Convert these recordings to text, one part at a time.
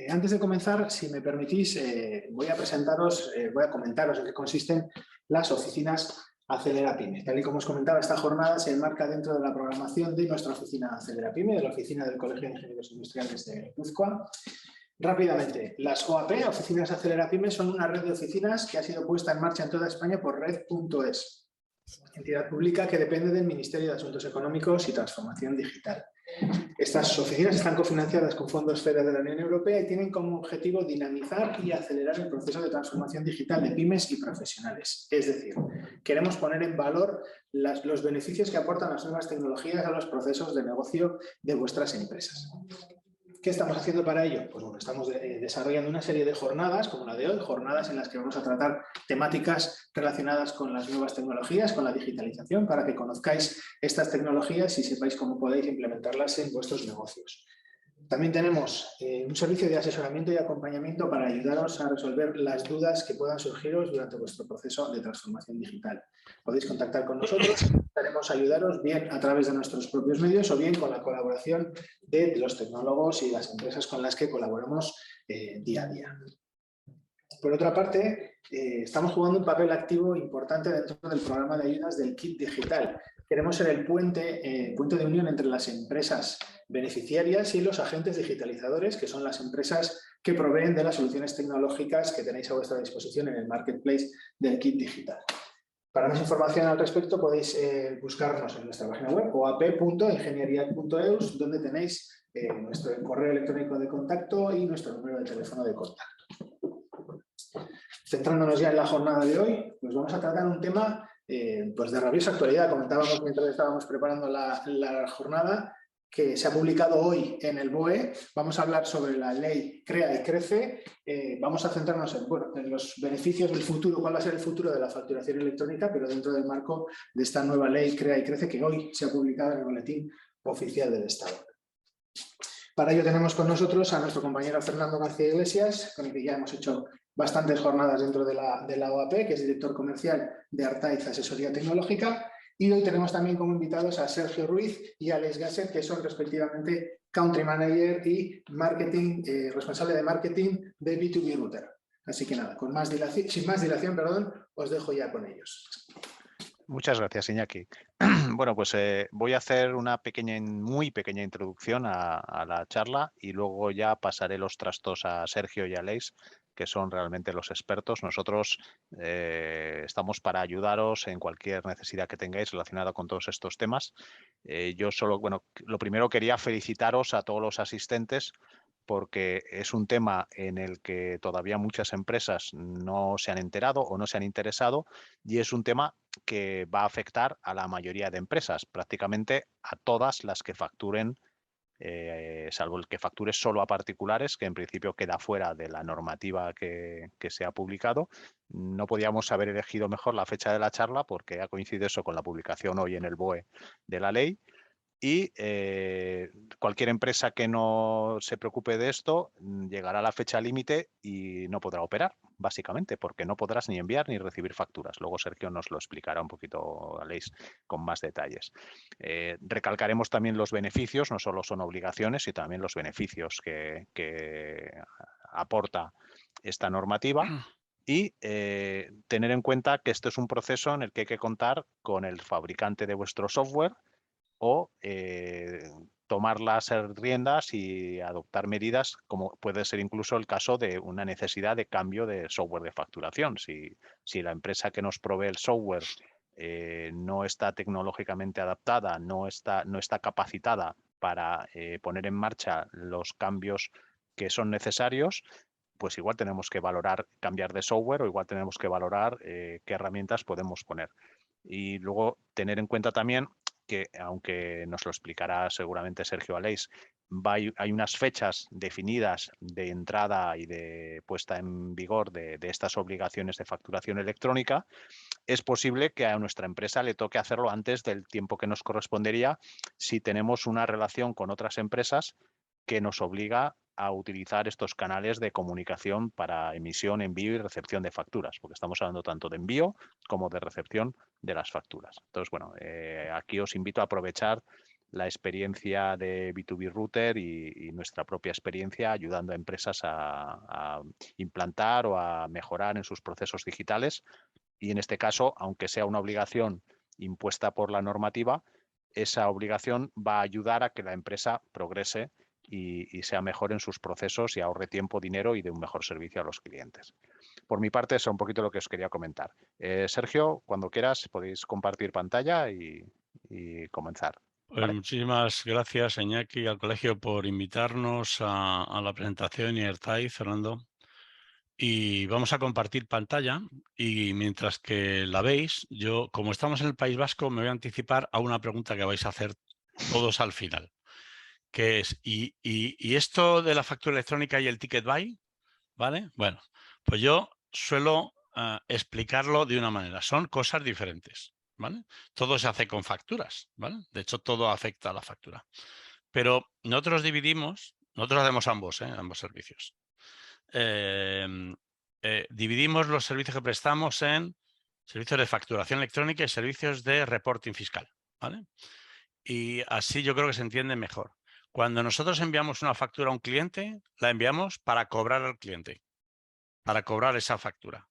Antes de comenzar, si me permitís, voy a comentaros en qué consisten las oficinas Acelera Pyme. Tal y como os comentaba, esta jornada se enmarca dentro de la programación de nuestra oficina Acelera Pyme, de la oficina del Colegio de Ingenieros Industriales de Guipúzcoa. Rápidamente, las OAP, Oficinas Acelera Pyme, son una red de oficinas que ha sido puesta en marcha en toda España por Red.es, entidad pública que depende del Ministerio de Asuntos Económicos y Transformación Digital. Estas oficinas están cofinanciadas con fondos FEDER de la Unión Europea y tienen como objetivo dinamizar y acelerar el proceso de transformación digital de pymes y profesionales. Es decir, queremos poner en valor los beneficios que aportan las nuevas tecnologías a los procesos de negocio de vuestras empresas. ¿Qué estamos haciendo para ello? Pues bueno, estamos desarrollando una serie de jornadas, como la de hoy, jornadas en las que vamos a tratar temáticas relacionadas con las nuevas tecnologías, con la digitalización, para que conozcáis estas tecnologías y sepáis cómo podéis implementarlas en vuestros negocios. También tenemos un servicio de asesoramiento y acompañamiento para ayudaros a resolver las dudas que puedan surgiros durante vuestro proceso de transformación digital. Podéis contactar con nosotros, intentaremos ayudaros bien a través de nuestros propios medios o bien con la colaboración de los tecnólogos y las empresas con las que colaboramos día a día. Por otra parte, estamos jugando un papel activo importante dentro del programa de ayudas del Kit Digital. Queremos ser el puente de unión entre las empresas beneficiarias y los agentes digitalizadores, que son las empresas que proveen de las soluciones tecnológicas que tenéis a vuestra disposición en el marketplace del Kit Digital. Para más información al respecto podéis buscarnos en nuestra página web oap.ingeniería.eus, donde tenéis nuestro correo electrónico de contacto y nuestro número de teléfono de contacto. Centrándonos ya en la jornada de hoy, pues vamos a tratar un tema pues de rabiosa actualidad. Comentábamos mientras estábamos preparando la jornada que se ha publicado hoy en el BOE. Vamos a hablar sobre la ley Crea y Crece. Vamos a centrarnos en los beneficios del futuro, cuál va a ser el futuro de la facturación electrónica, pero dentro del marco de esta nueva ley Crea y Crece que hoy se ha publicado en el Boletín Oficial del Estado. Para ello tenemos con nosotros a nuestro compañero Fernando García Iglesias, con el que ya hemos hecho bastantes jornadas dentro de la OAP, que es director comercial de Artaiz Asesoría Tecnológica. Y hoy tenemos también como invitados a Sergio Ruiz y Alex Gasset, que son respectivamente Country Manager y responsable de marketing de B2B Router. Así que nada, sin más dilación, os dejo ya con ellos. Muchas gracias, Iñaki. Bueno, pues voy a hacer una muy pequeña introducción a la charla y luego ya pasaré los trastos a Sergio y a Alex, que son realmente los expertos. Nosotros estamos para ayudaros en cualquier necesidad que tengáis relacionada con todos estos temas. Lo primero quería felicitaros a todos los asistentes, porque es un tema en el que todavía muchas empresas no se han enterado o no se han interesado, y es un tema que va a afectar a la mayoría de empresas, prácticamente a todas las que facturen, salvo el que facture solo a particulares, que en principio queda fuera de la normativa que se ha publicado. No podíamos haber elegido mejor la fecha de la charla porque ha coincidido eso con la publicación hoy en el BOE de la ley. Y cualquier empresa que no se preocupe de esto llegará a la fecha límite y no podrá operar, básicamente, porque no podrás ni enviar ni recibir facturas. Luego Sergio nos lo explicará un poquito, Aleix, con más detalles. Recalcaremos también los beneficios, no solo son obligaciones, sino también los beneficios que aporta esta normativa. Y tener en cuenta que esto es un proceso en el que hay que contar con el fabricante de vuestro software, o tomar las riendas y adoptar medidas, como puede ser incluso el caso de una necesidad de cambio de software de facturación. Si la empresa que nos provee el software no está tecnológicamente adaptada, no está capacitada para poner en marcha los cambios que son necesarios, pues igual tenemos que valorar cambiar de software, o igual tenemos que valorar qué herramientas podemos poner. Y luego tener en cuenta también que, aunque nos lo explicará seguramente Sergio Aleix, hay unas fechas definidas de entrada y de puesta en vigor de estas obligaciones de facturación electrónica. Es posible que a nuestra empresa le toque hacerlo antes del tiempo que nos correspondería si tenemos una relación con otras empresas que nos obliga a utilizar estos canales de comunicación para emisión, envío y recepción de facturas, porque estamos hablando tanto de envío como de recepción de las facturas. Entonces, bueno, aquí os invito a aprovechar la experiencia de B2B Router y nuestra propia experiencia ayudando a empresas a implantar o a mejorar en sus procesos digitales. Y en este caso, aunque sea una obligación impuesta por la normativa, esa obligación va a ayudar a que la empresa progrese y sea mejor en sus procesos y ahorre tiempo, dinero y dé un mejor servicio a los clientes. Por mi parte, eso es un poquito lo que os quería comentar. Sergio, cuando quieras podéis compartir pantalla y comenzar. Pues ¿Vale? muchísimas gracias, Iñaki, y al colegio por invitarnos a la presentación y estar ahí, Fernando. Y vamos a compartir pantalla y mientras que la veis, yo, como estamos en el País Vasco, me voy a anticipar a una pregunta que vais a hacer todos al final, que es, ¿y esto de la factura electrónica y el ticket buy? ¿Vale? Bueno, pues yo suelo explicarlo de una manera. Son cosas diferentes, ¿vale? Todo se hace con facturas, ¿vale? De hecho, todo afecta a la factura. Pero nosotros hacemos ambos servicios. Dividimos los servicios que prestamos en servicios de facturación electrónica y servicios de reporting fiscal, ¿vale? Y así yo creo que se entiende mejor. Cuando nosotros enviamos una factura a un cliente, la enviamos para cobrar al cliente, para cobrar esa factura,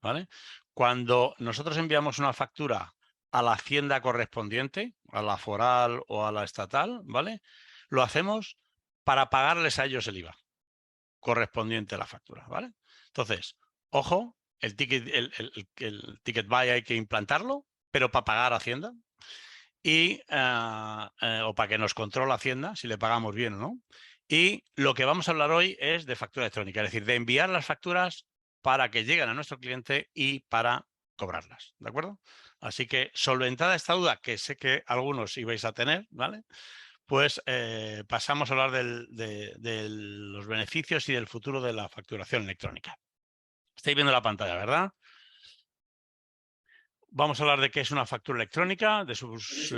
¿vale? Cuando nosotros enviamos una factura a la hacienda correspondiente, a la foral o a la estatal, ¿vale? Lo hacemos para pagarles a ellos el IVA correspondiente a la factura, ¿vale? Entonces, ojo, el ticket buy hay que implantarlo, pero para pagar a Hacienda y, o para que nos controle Hacienda si le pagamos bien o no. Y lo que vamos a hablar hoy es de factura electrónica, es decir, de enviar las facturas para que lleguen a nuestro cliente y para cobrarlas, ¿de acuerdo? Así que, solventada esta duda, que sé que algunos ibais a tener, ¿vale? Pues pasamos a hablar de los beneficios y del futuro de la facturación electrónica. Estáis viendo la pantalla, ¿verdad? Vamos a hablar de qué es una factura electrónica, de sus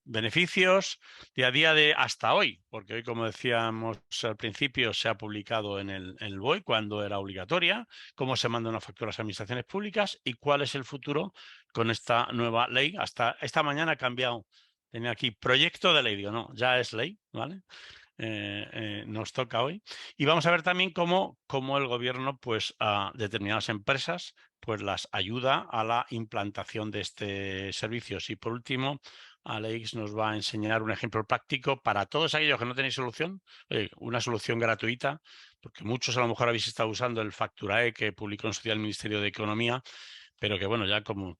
beneficios, de a día de hasta hoy, porque hoy, como decíamos al principio, se ha publicado en el BOE cuando era obligatoria, cómo se manda una factura a las administraciones públicas y cuál es el futuro con esta nueva ley. Hasta esta mañana ha cambiado, tenía aquí proyecto de ley, digo, no, ya es ley, ¿vale? Nos toca hoy. Y vamos a ver también cómo el gobierno, pues, a determinadas empresas, pues las ayuda a la implantación de este servicio. Y por último, Alex nos va a enseñar un ejemplo práctico para todos aquellos que no tenéis solución, una solución gratuita, porque muchos a lo mejor habéis estado usando el Facturae que publicó en su día el Ministerio de Economía, pero que bueno, ya como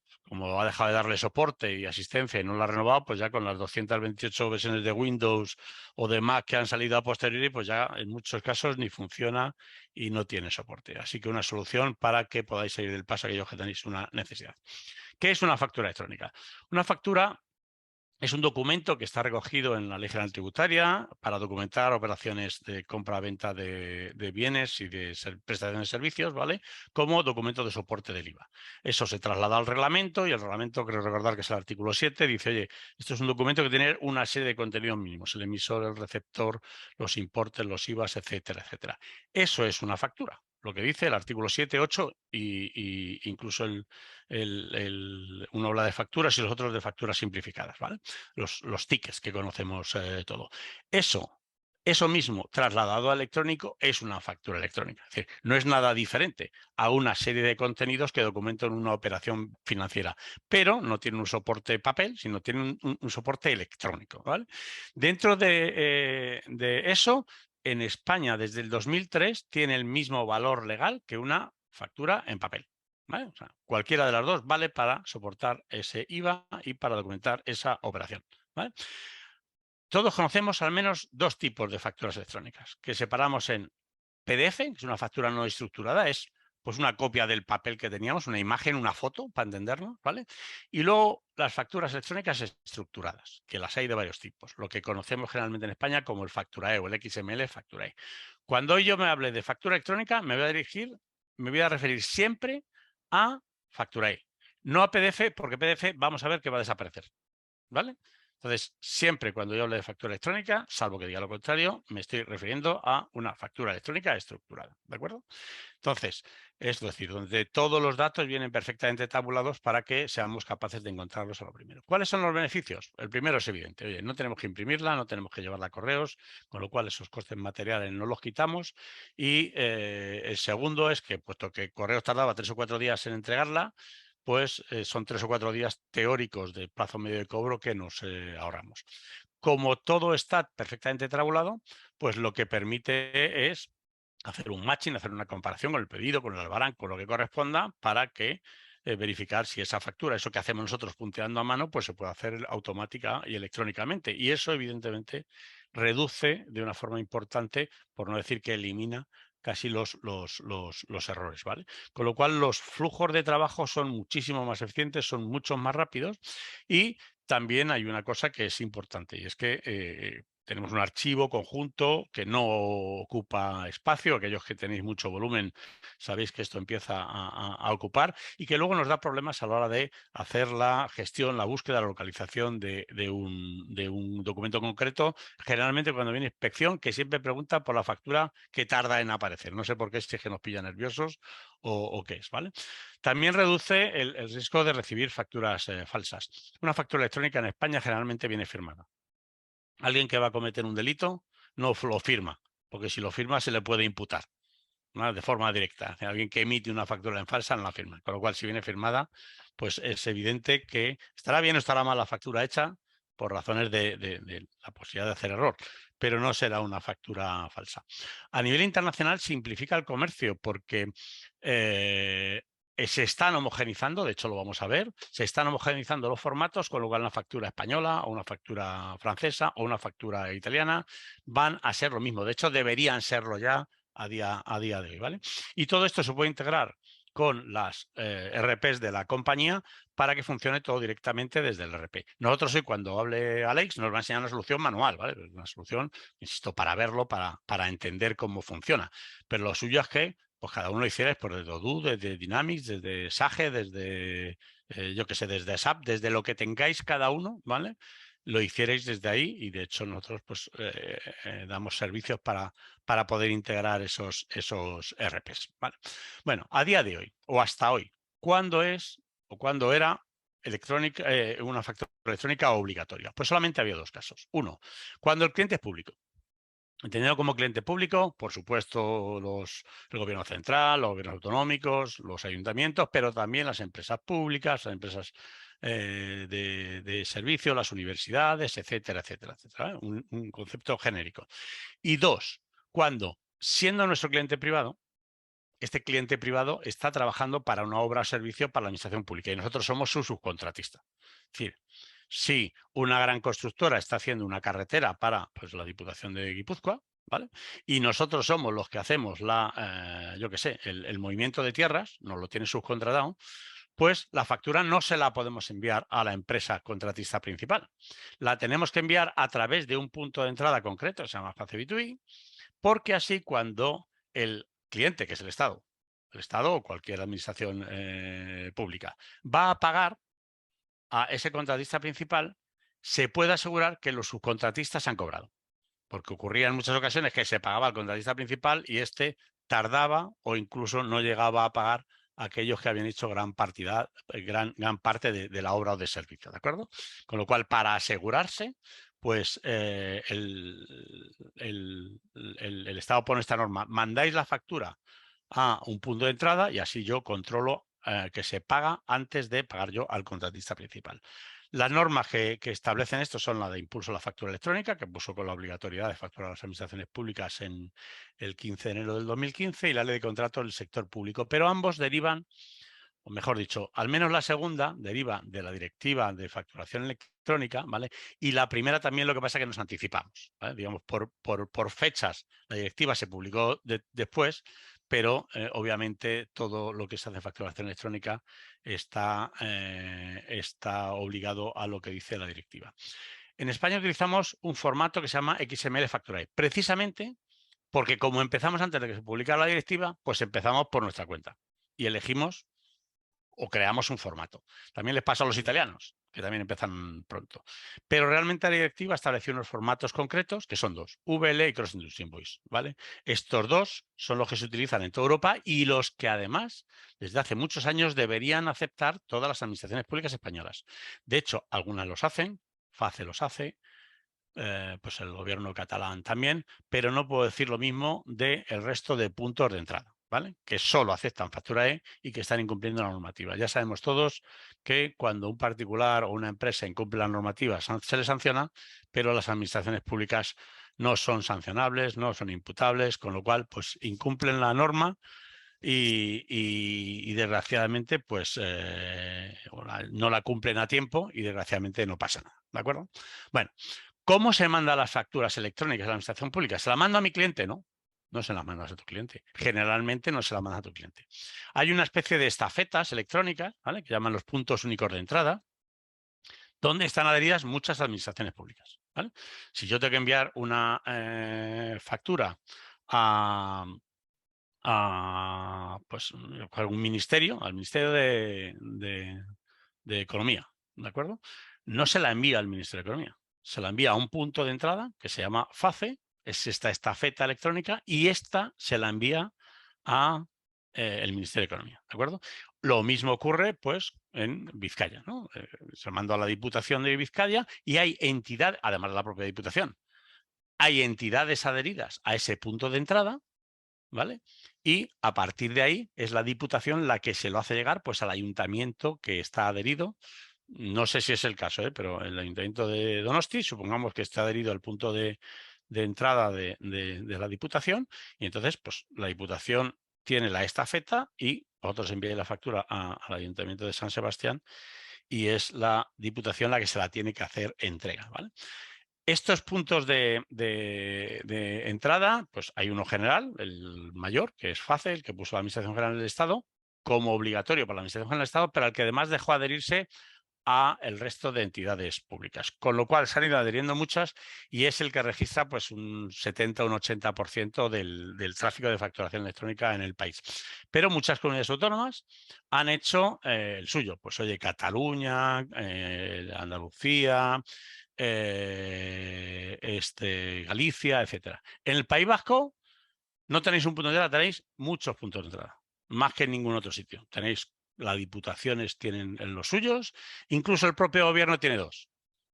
ha dejado de darle soporte y asistencia y no lo ha renovado, pues ya con las 228 versiones de Windows o de Mac que han salido a posteriori, pues ya en muchos casos ni funciona y no tiene soporte. Así que una solución para que podáis salir del paso aquellos que tenéis una necesidad. ¿Qué es una factura electrónica? Una factura es un documento que está recogido en la Ley General Tributaria para documentar operaciones de compra-venta de bienes y de prestación de servicios, ¿vale? Como documento de soporte del IVA. Eso se traslada al reglamento y el reglamento, creo recordar que es el artículo 7, dice, oye, esto es un documento que tiene una serie de contenidos mínimos, el emisor, el receptor, los importes, los IVAs, etcétera, etcétera. Eso es una factura. Lo que dice el artículo 7, 8 y incluso uno habla de facturas y los otros de facturas simplificadas, ¿vale? Los tickets que conocemos todo. Eso mismo trasladado a electrónico es una factura electrónica. Es decir, no es nada diferente a una serie de contenidos que documentan una operación financiera, pero no tiene un soporte papel, sino tiene un soporte electrónico, ¿vale? Dentro de eso, en España desde el 2003 tiene el mismo valor legal que una factura en papel. ¿Vale? O sea, cualquiera de las dos vale para soportar ese IVA y para documentar esa operación. ¿Vale? Todos conocemos al menos dos tipos de facturas electrónicas, que separamos en PDF, que es una factura no estructurada, es pues una copia del papel que teníamos, una imagen, una foto, para entendernos, ¿vale? Y luego las facturas electrónicas estructuradas, que las hay de varios tipos, lo que conocemos generalmente en España como el Facturae o el XML Facturae. Cuando yo me hable de factura electrónica, me voy a referir siempre a Facturae, no a PDF, porque PDF vamos a ver que va a desaparecer, ¿vale? Entonces, siempre cuando yo hable de factura electrónica, salvo que diga lo contrario, me estoy refiriendo a una factura electrónica estructurada, ¿de acuerdo? Entonces, es decir, donde todos los datos vienen perfectamente tabulados para que seamos capaces de encontrarlos a lo primero. ¿Cuáles son los beneficios? El primero es evidente. Oye, no tenemos que imprimirla, no tenemos que llevarla a correos, con lo cual esos costes materiales no los quitamos. Y el segundo es que, puesto que correos tardaba 3 o 4 días en entregarla, pues son 3 o 4 días teóricos de plazo medio de cobro que nos ahorramos. Como todo está perfectamente tabulado, pues lo que permite es hacer un matching, hacer una comparación con el pedido, con el albarán, con lo que corresponda, para que verificar si esa factura, eso que hacemos nosotros punteando a mano, pues se puede hacer automática y electrónicamente. Y eso, evidentemente, reduce de una forma importante, por no decir que elimina casi los errores, ¿vale? Con lo cual, los flujos de trabajo son muchísimo más eficientes, son mucho más rápidos y también hay una cosa que es importante y es que tenemos un archivo conjunto que no ocupa espacio. Aquellos que tenéis mucho volumen sabéis que esto empieza a ocupar y que luego nos da problemas a la hora de hacer la gestión, la búsqueda, la localización de un documento concreto. Generalmente cuando viene inspección, que siempre pregunta por la factura que tarda en aparecer. No sé por qué, si es que nos pilla nerviosos o qué es, ¿vale? También reduce el riesgo de recibir facturas falsas. Una factura electrónica en España generalmente viene firmada. Alguien que va a cometer un delito no lo firma, porque si lo firma se le puede imputar, ¿no? De forma directa. Alguien que emite una factura en falsa no la firma. Con lo cual, si viene firmada, pues es evidente que estará bien o estará mal la factura hecha por razones de la posibilidad de hacer error, pero no será una factura falsa. A nivel internacional simplifica el comercio porque se están homogenizando, de hecho lo vamos a ver, se están homogenizando los formatos, con lo cual una factura española o una factura francesa o una factura italiana van a ser lo mismo. De hecho, deberían serlo ya a día de hoy, ¿vale? Y todo esto se puede integrar con las RPs de la compañía para que funcione todo directamente desde el RP. Nosotros hoy, cuando hable Alex, nos va a enseñar una solución manual, ¿vale? Una solución, insisto, para verlo, para entender cómo funciona. Pero lo suyo es que pues cada uno lo hicierais por desde Odoo, desde Dynamics, desde Sage, desde, yo qué sé, desde SAP, desde lo que tengáis cada uno, ¿vale? Lo hicierais desde ahí y, de hecho, nosotros pues damos servicios para poder integrar esos RPs, ¿vale? Bueno, a día de hoy o hasta hoy, ¿cuándo es o cuándo era electrónica, una factura electrónica obligatoria? Pues solamente había 2 casos. Uno, cuando el cliente es público. Entendido como cliente público, por supuesto, el gobierno central, los gobiernos autonómicos, los ayuntamientos, pero también las empresas públicas, las empresas de servicio, las universidades, etcétera, etcétera, etcétera. Un concepto genérico. Y 2, cuando, siendo nuestro cliente privado, este cliente privado está trabajando para una obra o servicio para la administración pública y nosotros somos su subcontratista. Es decir, si una gran constructora está haciendo una carretera para, pues, la Diputación de Guipúzcoa, ¿vale? Y nosotros somos los que hacemos yo qué sé, el movimiento de tierras, nos lo tiene subcontratado, pues la factura no se la podemos enviar a la empresa contratista principal. La tenemos que enviar a través de un punto de entrada concreto, se llama Face B2B, porque así, cuando el cliente, que es el Estado o cualquier administración pública, va a pagar a ese contratista principal, se puede asegurar que los subcontratistas han cobrado. Porque ocurría en muchas ocasiones que se pagaba al contratista principal y este tardaba o incluso no llegaba a pagar a aquellos que habían hecho gran parte de la obra o de servicio, ¿de acuerdo? Con lo cual, para asegurarse, pues el Estado pone esta norma: mandáis la factura a un punto de entrada y así yo controlo que se paga antes de pagar yo al contratista principal. Las normas que establecen esto son la de impulso a la factura electrónica, que puso con la obligatoriedad de facturar a las administraciones públicas en el 15 de enero del 2015, y la ley de contrato del sector público. Pero ambos derivan, o mejor dicho, al menos la segunda deriva de la directiva de facturación electrónica, ¿vale? Y la primera también, lo que pasa es que nos anticipamos, ¿vale? Digamos, por fechas, la directiva se publicó después, pero obviamente todo lo que se hace en facturación electrónica está obligado a lo que dice la directiva. En España utilizamos un formato que se llama XML Factorize, precisamente porque, como empezamos antes de que se publicara la directiva, pues empezamos por nuestra cuenta y elegimos o creamos un formato. También les pasa a los italianos. que también empiezan pronto. Pero realmente la directiva estableció unos formatos concretos, que son dos, VL y Cross Industry Invoice, ¿vale? Estos dos son los que se utilizan en toda Europa y los que además, desde hace muchos años, deberían aceptar todas las administraciones públicas españolas. De hecho, algunas los hacen, FACE los hace, pues el gobierno catalán también, pero no puedo decir lo mismo del resto de puntos de entrada, ¿vale? Que solo aceptan factura E y que están incumpliendo la normativa. Ya sabemos todos que cuando un particular o una empresa incumple la normativa se le sanciona, pero las administraciones públicas no son sancionables, no son imputables, con lo cual pues incumplen la norma y desgraciadamente pues no la cumplen a tiempo y desgraciadamente no pasa nada, ¿de acuerdo? Bueno, ¿cómo se mandan las facturas electrónicas a la administración pública? ¿Se la mando a mi cliente? No, no se las mandas a tu cliente. Generalmente no se la mandas a tu cliente. Hay una especie de estafetas electrónicas, ¿vale? Que llaman los puntos únicos de entrada, donde están adheridas muchas administraciones públicas, ¿vale? Si yo tengo que enviar una factura pues, algún ministerio, al Ministerio de Economía, ¿de acuerdo? No se la envía al Ministerio de Economía, se la envía a un punto de entrada que se llama FACE, es esta estafeta electrónica, y esta se la envía a el Ministerio de Economía, ¿de acuerdo? Lo mismo ocurre, pues, en Vizcaya, ¿no? Se manda a la Diputación de Vizcaya y hay entidades, además de la propia Diputación, hay entidades adheridas a ese punto de entrada, ¿vale? Y a partir de ahí es la Diputación la que se lo hace llegar pues al ayuntamiento que está adherido. No sé si es el caso, pero el ayuntamiento de Donosti, supongamos que está adherido al punto de entrada de la Diputación, y entonces pues la Diputación tiene la estafeta y vosotros enviáis la factura al ayuntamiento de San Sebastián y es la Diputación la que se la tiene que hacer entrega, ¿vale? Estos puntos de entrada, pues hay uno general, el mayor, que es FACE, el que puso la Administración General del Estado, como obligatorio para la Administración General del Estado, pero al que además dejó adherirse a el resto de entidades públicas. Con lo cual se han ido adhiriendo muchas y es el que registra pues un 70 o un 80% del tráfico de facturación electrónica en el país. Pero muchas comunidades autónomas han hecho el suyo. Pues oye, Cataluña, Andalucía, Galicia, etcétera. En el País Vasco no tenéis un punto de entrada, tenéis muchos puntos de entrada, más que en ningún otro sitio. Tenéis, las diputaciones tienen los suyos, incluso el propio gobierno tiene dos.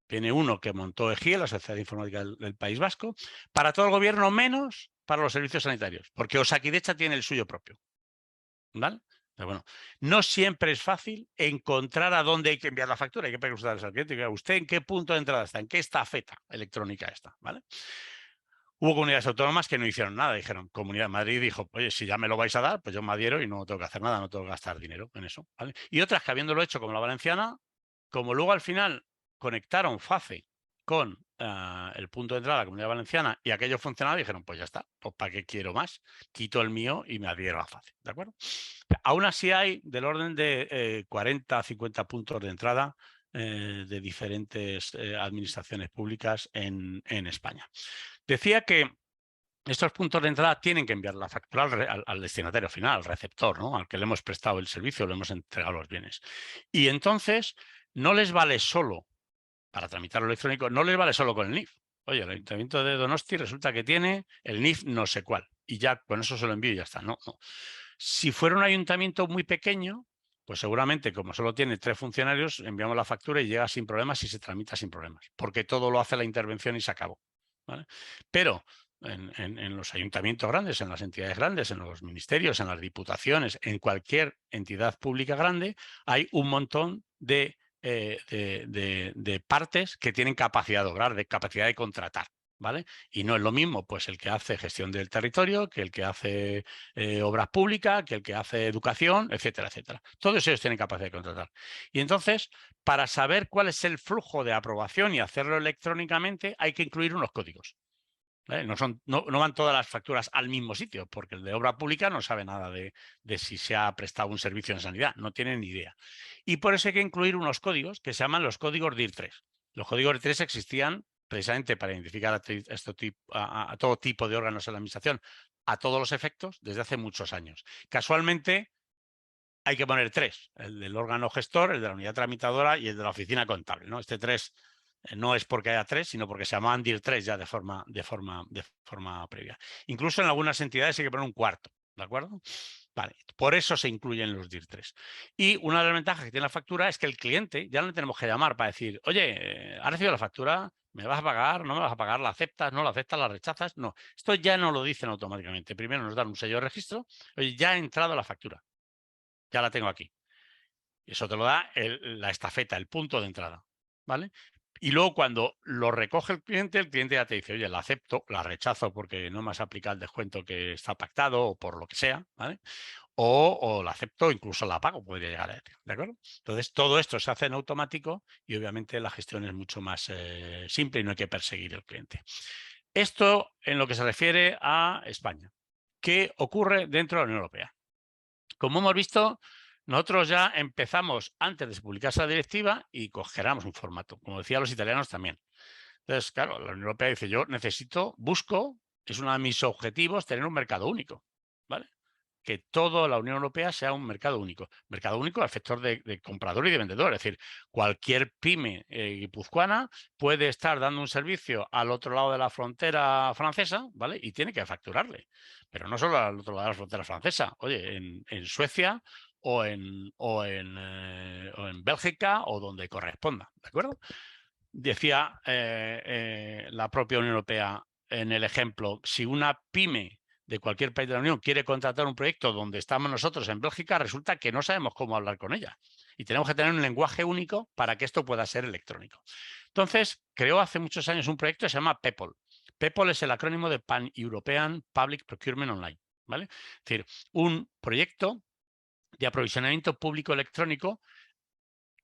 Tiene uno que montó EGIE, la Sociedad Informática del País Vasco, para todo el gobierno menos para los servicios sanitarios, porque Osakidecha tiene el suyo propio, ¿vale? Pero bueno, no siempre es fácil encontrar a dónde hay que enviar la factura. Hay que preguntarle al cliente, ¿usted en qué punto de entrada está? ¿En qué estafeta electrónica está? ¿Vale? Hubo comunidades autónomas que no hicieron nada. Dijeron, Comunidad de Madrid dijo, oye, si ya me lo vais a dar, pues yo me adhiero y no tengo que hacer nada, no tengo que gastar dinero en eso, ¿vale? Y otras que habiéndolo hecho, como la valenciana, como luego al final conectaron FACE con el punto de entrada de la Comunidad Valenciana y aquello funcionaba, dijeron, pues ya está, pues ¿para qué quiero más? Quito el mío y me adhiero a FACE, ¿de acuerdo? Aún así hay del orden de 40 a 50 puntos de entrada de diferentes administraciones públicas en España. Decía que estos puntos de entrada tienen que enviar la factura al destinatario final, al receptor, ¿no? Al que le hemos prestado el servicio, le hemos entregado los bienes. Y entonces no les vale solo, para tramitar lo electrónico, no les vale solo con el NIF. Oye, el Ayuntamiento de Donosti resulta que tiene el NIF no sé cuál, y ya con eso se lo envío y ya está. No, no. Si fuera un ayuntamiento muy pequeño, pues seguramente, como solo tiene 3 funcionarios, enviamos la factura y llega sin problemas y se tramita sin problemas, porque todo lo hace la intervención y se acabó, ¿vale? Pero en los ayuntamientos grandes, en las entidades grandes, en los ministerios, en las diputaciones, en cualquier entidad pública grande, hay un montón de partes que tienen capacidad de obrar, de capacidad de contratar, ¿vale? Y no es lo mismo pues el que hace gestión del territorio, que el que hace obras públicas, que el que hace educación, etcétera, etcétera. Todos ellos tienen capacidad de contratar. Y entonces, para saber cuál es el flujo de aprobación y hacerlo electrónicamente, hay que incluir unos códigos. No van todas las facturas al mismo sitio, porque el de obra pública no sabe nada de si se ha prestado un servicio en sanidad, no tiene ni idea. Y por eso hay que incluir unos códigos que se llaman los códigos DIR3. Los códigos DIR3 existían precisamente para identificar a todo tipo de órganos en la administración, a todos los efectos, desde hace muchos años. Casualmente, hay que poner 3, el del órgano gestor, el de la unidad tramitadora y el de la oficina contable, ¿no? Este 3 no es porque haya 3, sino porque se llamaban DIR 3 ya de forma previa. Incluso en algunas entidades hay que poner un cuarto, ¿de acuerdo? Vale, por eso se incluyen los DIR 3. Y una de las ventajas que tiene la factura es que el cliente ya no le tenemos que llamar para decir, oye, ¿has recibido la factura? ¿Me vas a pagar? ¿No me vas a pagar? ¿La aceptas? ¿No la aceptas? ¿La rechazas? No, esto ya no lo dicen automáticamente. Primero nos dan un sello de registro, oye, ya ha entrado la factura, ya la tengo aquí. Eso te lo da la estafeta, el punto de entrada, ¿vale? Y luego cuando lo recoge el cliente ya te dice, oye, la acepto, la rechazo porque no me has aplicado el descuento que está pactado o por lo que sea, ¿vale? O la acepto, incluso la pago, podría llegar a decir, ¿de acuerdo? Entonces, todo esto se hace en automático y obviamente la gestión es mucho más simple y no hay que perseguir al cliente. Esto en lo que se refiere a España. ¿Qué ocurre dentro de la Unión Europea? Como hemos visto, nosotros ya empezamos antes de publicarse la directiva y generamos un formato, como decían los italianos también. Entonces, claro, la Unión Europea dice, yo busco, es uno de mis objetivos, tener un mercado único, ¿vale? Que toda la Unión Europea sea un mercado único. Mercado único al sector de comprador y de vendedor. Es decir, cualquier pyme guipuzcoana puede estar dando un servicio al otro lado de la frontera francesa, ¿vale? Y tiene que facturarle. Pero no solo al otro lado de la frontera francesa. Oye, en Suecia o en Bélgica o donde corresponda, ¿de acuerdo? Decía la propia Unión Europea en el ejemplo, si una pyme de cualquier país de la Unión quiere contratar un proyecto donde estamos nosotros en Bélgica, resulta que no sabemos cómo hablar con ella. Y tenemos que tener un lenguaje único para que esto pueda ser electrónico. Entonces, creó hace muchos años un proyecto que se llama PEPOL. PEPOL es el acrónimo de Pan-European Public Procurement Online, ¿vale? Es decir, un proyecto de aprovisionamiento público electrónico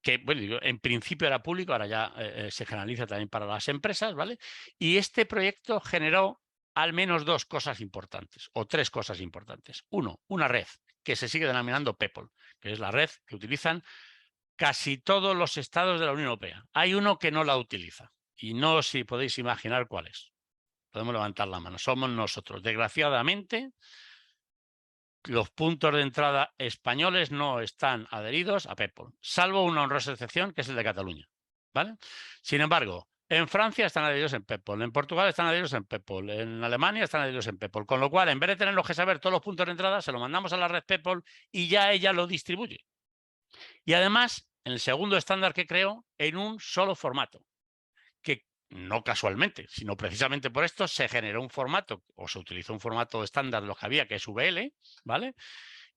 que, bueno, en principio era público, ahora ya se generaliza también para las empresas, ¿vale? Y este proyecto generó al menos 2 cosas importantes, o 3 cosas importantes. Uno, una red que se sigue denominando PEPOL, que es la red que utilizan casi todos los estados de la Unión Europea. Hay uno que no la utiliza, y no si podéis imaginar cuál es. Podemos levantar la mano. Somos nosotros. Desgraciadamente, los puntos de entrada españoles no están adheridos a PEPOL, salvo una honrosa excepción, que es el de Cataluña, ¿vale? Sin embargo, en Francia están adheridos en PEPOL, en Portugal están adheridos en PEPOL, en Alemania están adheridos en PEPOL, con lo cual, en vez de tenerlos que saber todos los puntos de entrada, se lo mandamos a la red PEPOL y ya ella lo distribuye. Y además, en el segundo estándar que creó, en un solo formato, que no casualmente, sino precisamente por esto se generó un formato o se utilizó un formato estándar de los que había, que es VL, ¿vale?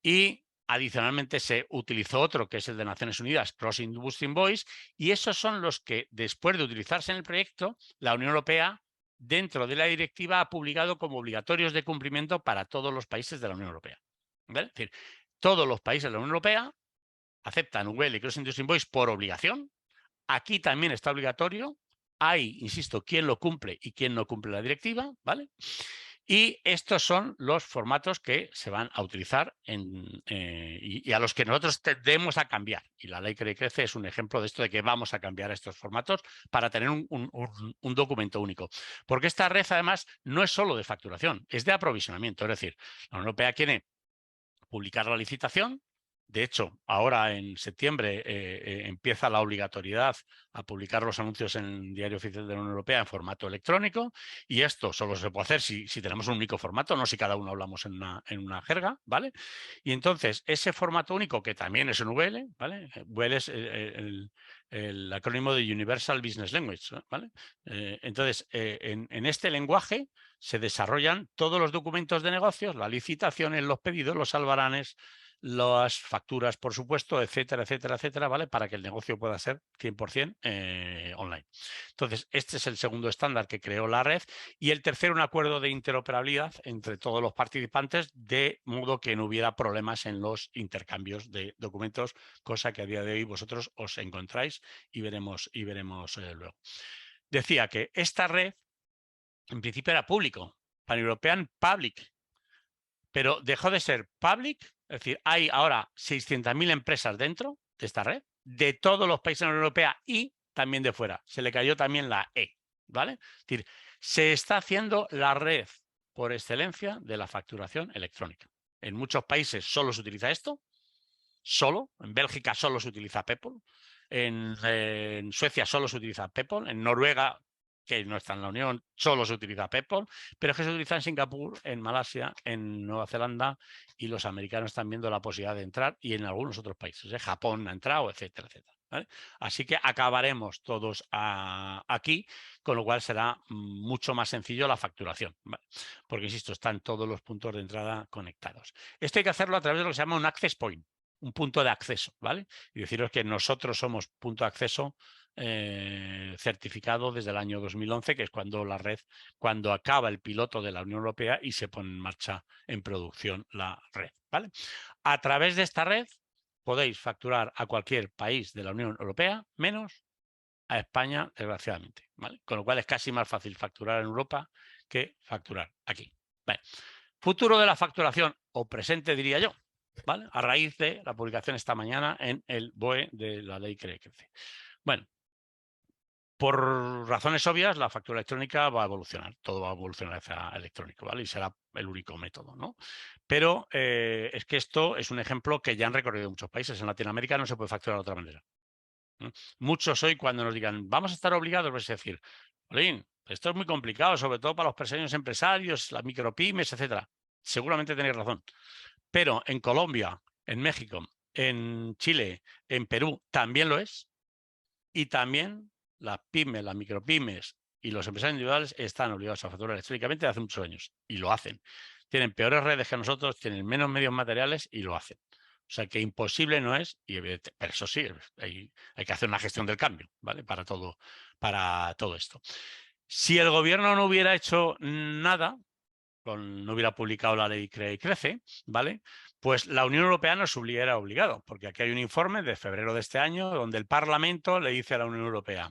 Y adicionalmente se utilizó otro, que es el de Naciones Unidas, Cross Industry Invoice, y esos son los que, después de utilizarse en el proyecto, la Unión Europea, dentro de la directiva, ha publicado como obligatorios de cumplimiento para todos los países de la Unión Europea, ¿vale? Es decir, todos los países de la Unión Europea aceptan VL y Cross Industry Invoice por obligación. Aquí también está obligatorio. Hay, insisto, quién lo cumple y quién no cumple la directiva, ¿vale? Y estos son los formatos que se van a utilizar y a los que nosotros tendemos a cambiar. Y la ley Crece es un ejemplo de esto, de que vamos a cambiar estos formatos para tener un documento único. Porque esta red, además, no es solo de facturación, es de aprovisionamiento. Es decir, la Unión Europea quiere publicar la licitación. De hecho, ahora en septiembre empieza la obligatoriedad a publicar los anuncios en el Diario Oficial de la Unión Europea en formato electrónico, y esto solo se puede hacer si tenemos un único formato, no si cada uno hablamos en una jerga, ¿vale? Y entonces, ese formato único, que también es en VL, ¿vale? VL es el acrónimo de Universal Business Language, ¿vale? Entonces, en este lenguaje se desarrollan todos los documentos de negocios, las licitaciones, los pedidos, los albaranes, las facturas, por supuesto, etcétera, etcétera, etcétera, ¿vale? Para que el negocio pueda ser 100% online. Entonces, este es el segundo estándar que creó la red, y el tercero, un acuerdo de interoperabilidad entre todos los participantes, de modo que no hubiera problemas en los intercambios de documentos, cosa que a día de hoy vosotros os encontráis y veremos luego. Decía que esta red, en principio, era público, Pan-European Public, pero dejó de ser public. Es decir, hay ahora 600.000 empresas dentro de esta red, de todos los países de la Unión Europea y también de fuera. Se le cayó también la E, ¿vale? Es decir, se está haciendo la red por excelencia de la facturación electrónica. En muchos países solo se utiliza esto, solo, en Bélgica solo se utiliza PayPal, en Suecia solo se utiliza PayPal, en Noruega, que no está en la Unión, solo se utiliza PayPal, pero es que se utiliza en Singapur, en Malasia, en Nueva Zelanda, y los americanos están viendo la posibilidad de entrar, y en algunos otros países, Japón ha entrado, etcétera, etcétera. ¿Vale? Así que acabaremos todos aquí, con lo cual será mucho más sencillo la facturación, ¿vale? Porque, insisto, están todos los puntos de entrada conectados. Esto hay que hacerlo a través de lo que se llama un access point, un punto de acceso, ¿vale? Y deciros que nosotros somos punto de acceso certificado desde el año 2011, que es cuando la red, cuando acaba el piloto de la Unión Europea y se pone en marcha en producción la red, ¿vale? A través de esta red podéis facturar a cualquier país de la Unión Europea, menos a España, desgraciadamente, ¿vale? Con lo cual es casi más fácil facturar en Europa que facturar aquí. Vale. Futuro de la facturación, o presente diría yo, ¿vale? A raíz de la publicación esta mañana en el BOE de la ley CRE-CRECE. Bueno, por razones obvias, la factura electrónica va a evolucionar, todo va a evolucionar hacia electrónico, ¿vale? Y será el único método, ¿no? Pero es que esto es un ejemplo que ya han recorrido muchos países. En Latinoamérica no se puede facturar de otra manera. Muchos hoy, cuando nos digan, vamos a estar obligados, vais a decir, Jolín, esto es muy complicado, sobre todo para los pequeños empresarios, las micropymes, etcétera. Seguramente tenéis razón. Pero en Colombia, en México, en Chile, en Perú, también lo es. Y también las pymes, las micropymes y los empresarios individuales están obligados a facturar electrónicamente hace muchos años y lo hacen. Tienen peores redes que nosotros, tienen menos medios materiales y lo hacen. O sea que imposible no es, pero eso sí, hay que hacer una gestión del cambio, ¿vale? Para todo esto. Si el gobierno no hubiera hecho nada, no hubiera publicado la ley CRE y CRECE, ¿vale? Pues la Unión Europea nos hubiera obligado, porque aquí hay un informe de febrero de este año donde el Parlamento le dice a la Unión Europea,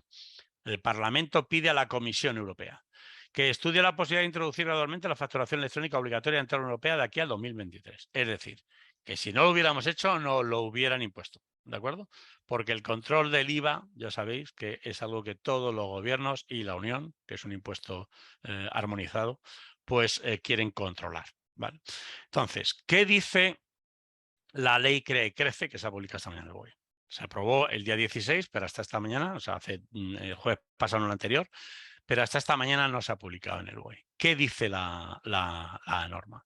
el Parlamento pide a la Comisión Europea que estudie la posibilidad de introducir gradualmente la facturación electrónica obligatoria en toda la Unión Europea de aquí al 2023. Es decir, que si no lo hubiéramos hecho, no lo hubieran impuesto, ¿de acuerdo? Porque el control del IVA, ya sabéis que es algo que todos los gobiernos y la Unión, que es un impuesto armonizado, pues quieren controlar, ¿vale? Entonces, ¿qué dice la ley CRE-CRECE que se ha publicado esta mañana en el BOE? Se aprobó el día 16, pero hasta esta mañana, o sea, hace el jueves pasado, no el anterior, pero hasta esta mañana no se ha publicado en el BOE. ¿Qué dice la norma?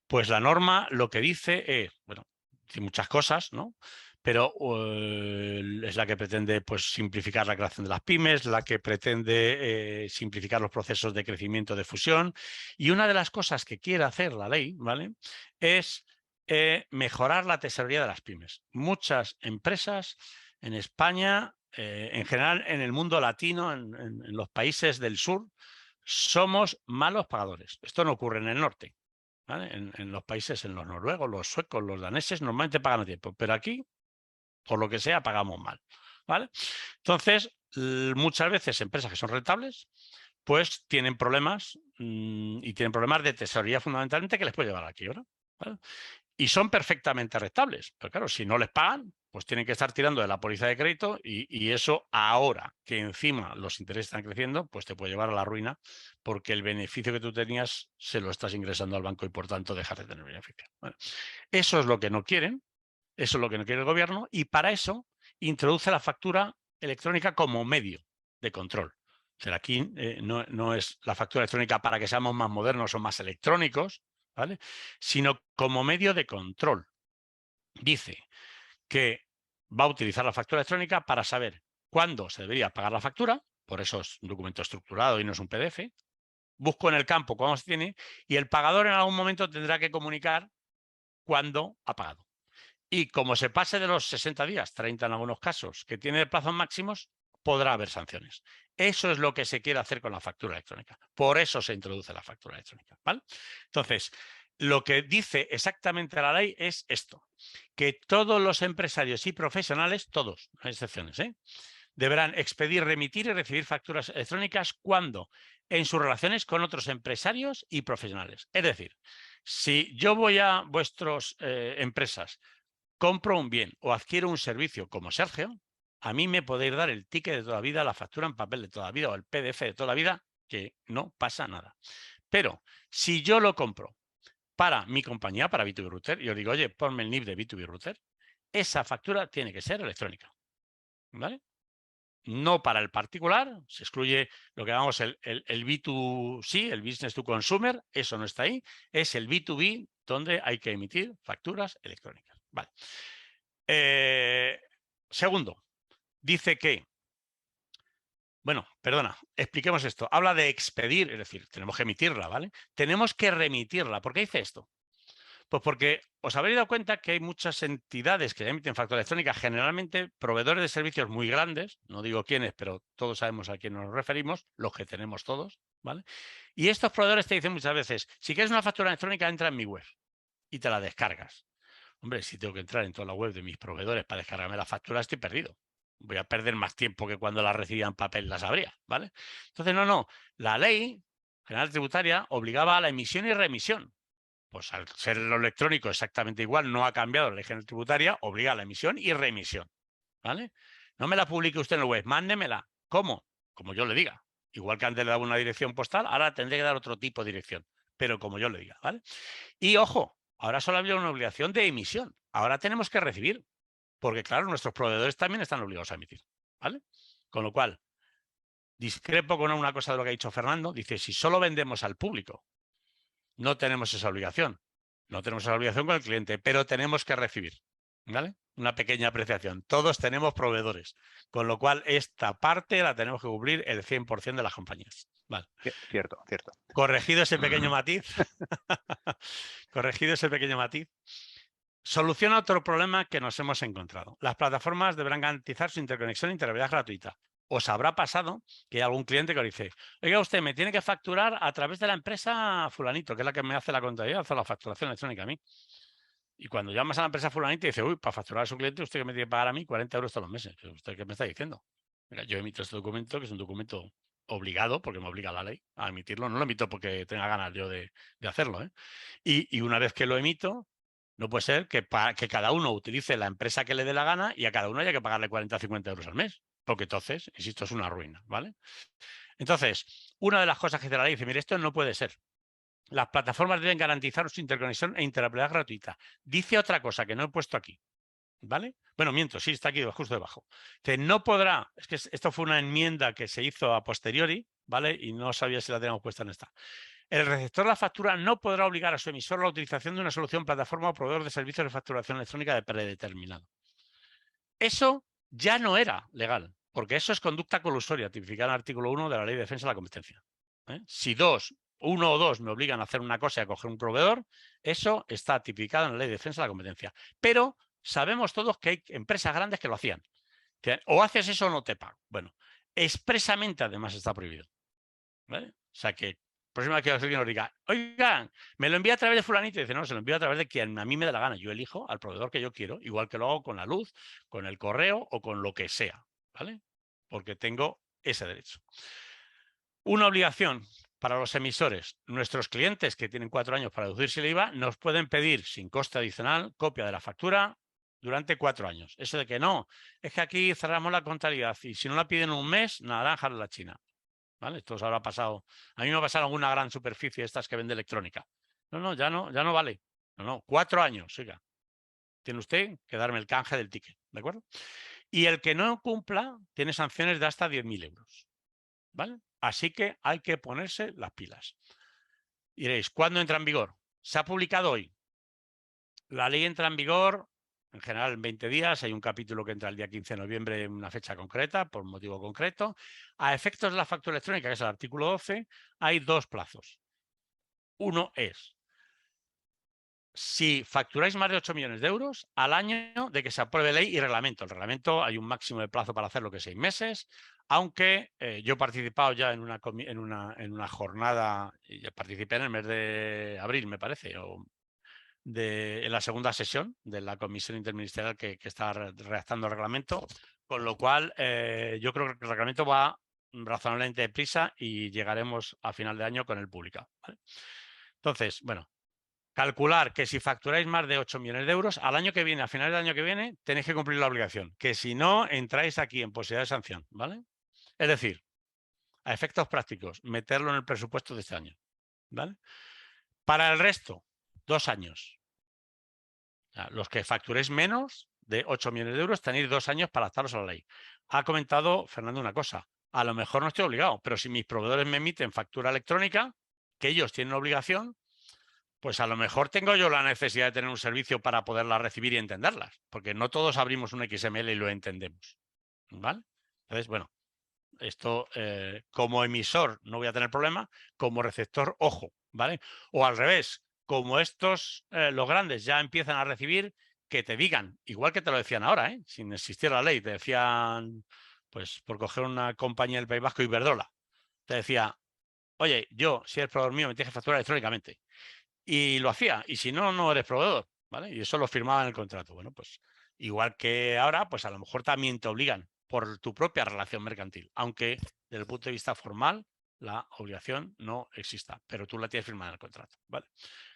Pues la norma lo que dice es, bueno, dice muchas cosas, ¿no? Pero es la que pretende, pues, simplificar la creación de las pymes, la que pretende simplificar los procesos de crecimiento, de fusión. Y una de las cosas que quiere hacer la ley, ¿vale?, es mejorar la tesorería de las pymes. Muchas empresas en España, en general en el mundo latino, en los países del sur, somos malos pagadores. Esto no ocurre en el norte, ¿vale? En los países, en los noruegos, los suecos, los daneses, normalmente pagan a tiempo, pero aquí, por lo que sea, pagamos mal, ¿vale? Entonces, muchas veces empresas que son rentables, pues tienen problemas y tienen problemas de tesorería fundamentalmente que les puede llevar a la quiebra, ¿vale? Y son perfectamente rentables, pero claro, si no les pagan, pues tienen que estar tirando de la póliza de crédito y eso, ahora que encima los intereses están creciendo, pues te puede llevar a la ruina, porque el beneficio que tú tenías se lo estás ingresando al banco y por tanto dejas de tener beneficio. Bueno, eso es lo que no quieren, eso es lo que no quiere el gobierno, y para eso introduce la factura electrónica como medio de control. O sea, aquí no es la factura electrónica para que seamos más modernos o más electrónicos, ¿vale?, sino como medio de control. Dice que va a utilizar la factura electrónica para saber cuándo se debería pagar la factura, por eso es un documento estructurado y no es un PDF. Busco en el campo cuándo se tiene y el pagador en algún momento tendrá que comunicar cuándo ha pagado. Y como se pase de los 60 días, 30 en algunos casos, que tiene plazos máximos, podrá haber sanciones. Eso es lo que se quiere hacer con la factura electrónica. Por eso se introduce la factura electrónica, ¿vale? Entonces, lo que dice exactamente la ley es esto, que todos los empresarios y profesionales, todos, no hay excepciones, deberán expedir, remitir y recibir facturas electrónicas cuando en sus relaciones con otros empresarios y profesionales. Es decir, si yo voy a vuestras empresas, compro un bien o adquiero un servicio como Sergio, a mí me podéis dar el ticket de toda la vida, la factura en papel de toda la vida o el PDF de toda la vida, que no pasa nada. Pero si yo lo compro para mi compañía, para B2B Router, y os digo, oye, ponme el NIF de B2B Router, esa factura tiene que ser electrónica, ¿vale? No para el particular, se excluye lo que llamamos el B2C, el Business to Consumer, eso no está ahí, es el B2B donde hay que emitir facturas electrónicas. Vale. Segundo, dice que, bueno, perdona, expliquemos esto. Habla de expedir, es decir, tenemos que emitirla, ¿vale? Tenemos que remitirla. ¿Por qué dice esto? Pues porque os habréis dado cuenta que hay muchas entidades que emiten factura electrónica, generalmente proveedores de servicios muy grandes, no digo quiénes, pero todos sabemos a quién nos referimos, los que tenemos todos, ¿vale? Y estos proveedores te dicen muchas veces, si quieres una factura electrónica, entra en mi web y te la descargas. Hombre, si tengo que entrar en toda la web de mis proveedores para descargarme la factura, estoy perdido. Voy a perder más tiempo que cuando la recibía en papel las habría, ¿vale? Entonces, no. La ley general tributaria obligaba a la emisión y remisión. Pues al ser lo electrónico exactamente igual, no ha cambiado la ley general tributaria, obliga a la emisión y remisión, ¿vale? No me la publique usted en la web, mándemela. ¿Cómo? Como yo le diga. Igual que antes le daba una dirección postal, ahora tendré que dar otro tipo de dirección, pero como yo le diga, ¿vale? Y ojo, ahora solo había una obligación de emisión. Ahora tenemos que recibir, porque claro, nuestros proveedores también están obligados a emitir, ¿vale? Con lo cual, discrepo con una cosa de lo que ha dicho Fernando. Dice, si solo vendemos al público, no tenemos esa obligación. No tenemos esa obligación con el cliente, pero tenemos que recibir, ¿vale? Una pequeña apreciación. Todos tenemos proveedores, con lo cual esta parte la tenemos que cubrir el 100% de las compañías. Vale. Cierto, cierto. Corregido ese pequeño matiz. Corregido ese pequeño matiz. Soluciona otro problema que nos hemos encontrado. Las plataformas deberán garantizar su interconexión e interoperabilidad gratuita. Os habrá pasado que hay algún cliente que os dice, oiga, usted me tiene que facturar a través de la empresa fulanito, que es la que me hace la contabilidad, hace la facturación electrónica a mí. Y cuando llamas a la empresa fulanito y dice, uy, para facturar a su cliente, usted que me tiene que pagar a mí 40 euros todos los meses. ¿Usted qué me está diciendo? Mira, yo emito este documento, que es un documento obligado, porque me obliga la ley a emitirlo. No lo emito porque tenga ganas yo de hacerlo, ¿eh? Y una vez que lo emito, no puede ser que cada uno utilice la empresa que le dé la gana y a cada uno haya que pagarle 40 o 50 euros al mes. Porque entonces, insisto, es una ruina, ¿vale? Entonces, una de las cosas que dice la ley dice, mire, esto no puede ser. Las plataformas deben garantizar su interconexión e interoperabilidad gratuita. Dice otra cosa que no he puesto aquí, ¿vale? Bueno, miento, sí, está aquí justo debajo. Dice, no podrá, es que esto fue una enmienda que se hizo a posteriori, ¿vale? Y no sabía si la teníamos puesta en esta. El receptor de la factura no podrá obligar a su emisor a la utilización de una solución, plataforma o proveedor de servicios de facturación electrónica de predeterminado. Eso ya no era legal, porque eso es conducta colusoria, tipificada en el artículo 1 de la Ley de Defensa de la Competencia. Si uno o dos me obligan a hacer una cosa y a coger un proveedor, eso está tipificado en la Ley de Defensa de la Competencia. Pero sabemos todos que hay empresas grandes que lo hacían. O haces eso o no te pago. Bueno, expresamente además está prohibido, ¿vale? O sea que próxima vez que alguien nos diga, oigan, me lo envía a través de fulanito, y dice, no, se lo envío a través de quien a mí me dé la gana. Yo elijo al proveedor que yo quiero, igual que lo hago con la luz, con el correo o con lo que sea, ¿vale? Porque tengo ese derecho. Una obligación para los emisores. Nuestros clientes que tienen 4 años para deducirse el IVA nos pueden pedir sin coste adicional copia de la factura durante 4 años. Eso de que no, es que aquí cerramos la contabilidad y si no la piden un mes, naranja de la China. ¿Vale? Esto os habrá pasado. A mí me ha pasado alguna gran superficie estas que vende electrónica. No, ya no vale. No, 4 años, oiga. Tiene usted que darme el canje del ticket, ¿de acuerdo? Y el que no cumpla tiene sanciones de hasta 10.000 euros. ¿Vale? Así que hay que ponerse las pilas. Y diréis, ¿cuándo entra en vigor? Se ha publicado hoy. La ley entra en vigor en general en 20 días. Hay un capítulo que entra el día 15 de noviembre en una fecha concreta, por un motivo concreto. A efectos de la factura electrónica, que es el artículo 12, hay 2 plazos. Uno es, si facturáis más de 8 millones de euros al año de que se apruebe ley y reglamento. El reglamento hay un máximo de plazo para hacerlo que es 6 meses, aunque yo he participado ya en una jornada, y participé en el mes de abril, me parece, en la segunda sesión de la comisión interministerial que está redactando el reglamento, con lo cual yo creo que el reglamento va razonablemente deprisa y llegaremos a final de año con el publicado, ¿vale? Entonces, bueno, calcular que si facturáis más de 8 millones de euros, al año que viene, a finales del año que viene, tenéis que cumplir la obligación, que si no, entráis aquí en posibilidad de sanción, ¿vale? Es decir, a efectos prácticos, meterlo en el presupuesto de este año, ¿vale? Para el resto, 2 años. Los que facturéis menos de 8 millones de euros, tenéis 2 años para adaptarlos a la ley. Ha comentado Fernando una cosa, a lo mejor no estoy obligado, pero si mis proveedores me emiten factura electrónica, que ellos tienen obligación, pues a lo mejor tengo yo la necesidad de tener un servicio para poderlas recibir y entenderlas, porque no todos abrimos un XML y lo entendemos, ¿vale? Entonces, bueno, esto como emisor no voy a tener problema, como receptor, ojo, ¿vale? O al revés, como estos, los grandes ya empiezan a recibir, que te digan, igual que te lo decían ahora, sin existir la ley, te decían, pues por coger una compañía del País Vasco, Iberdrola, te decía, oye, yo, si eres proveedor mío, me tienes que facturar electrónicamente. Y lo hacía, y si no, no eres proveedor, ¿vale? Y eso lo firmaba en el contrato. Bueno, pues igual que ahora, pues a lo mejor también te obligan por tu propia relación mercantil, aunque desde el punto de vista formal la obligación no exista, pero tú la tienes firmada en el contrato, ¿vale?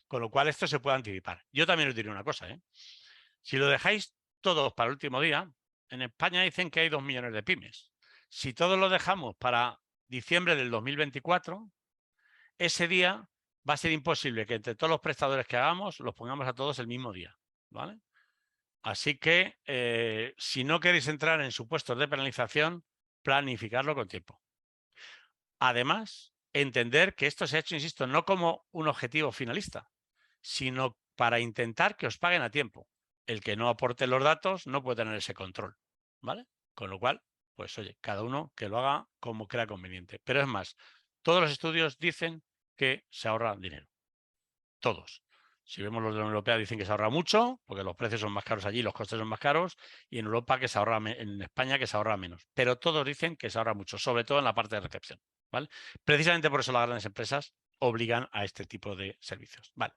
Con lo cual esto se puede anticipar. Yo también os diré una cosa, ¿eh? Si lo dejáis todos para el último día, en España dicen que hay 2 millones de pymes. Si todos lo dejamos para diciembre del 2024, ese día va a ser imposible que entre todos los prestadores que hagamos los pongamos a todos el mismo día, ¿vale? Así que si no queréis entrar en supuestos de penalización, planificarlo con tiempo. Además, entender que esto se ha hecho, insisto, no como un objetivo finalista, sino para intentar que os paguen a tiempo. El que no aporte los datos no puede tener ese control, ¿vale? Con lo cual, pues oye, cada uno que lo haga como crea conveniente. Pero es más, todos los estudios dicen que se ahorra dinero. Todos. Si vemos los de la Unión Europea dicen que se ahorra mucho, porque los precios son más caros allí, los costes son más caros, y en Europa que se ahorra, en España que se ahorra menos. Pero todos dicen que se ahorra mucho, sobre todo en la parte de recepción, ¿vale? Precisamente por eso las grandes empresas obligan a este tipo de servicios, ¿vale?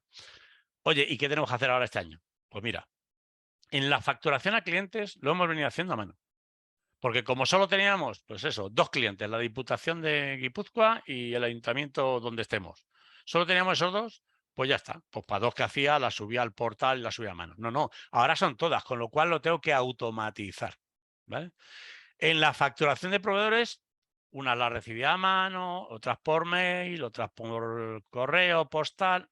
Oye, ¿y qué tenemos que hacer ahora este año? Pues mira, en la facturación a clientes lo hemos venido haciendo a mano. Porque como solo teníamos, pues eso, 2 clientes, la Diputación de Guipúzcoa y el ayuntamiento donde estemos. Solo teníamos esos 2, pues ya está. Pues para 2 que hacía, la subía al portal y la subía a mano. No, no, ahora son todas, con lo cual lo tengo que automatizar, ¿vale? En la facturación de proveedores, unas las recibía a mano, otras por mail, otras por correo, postal.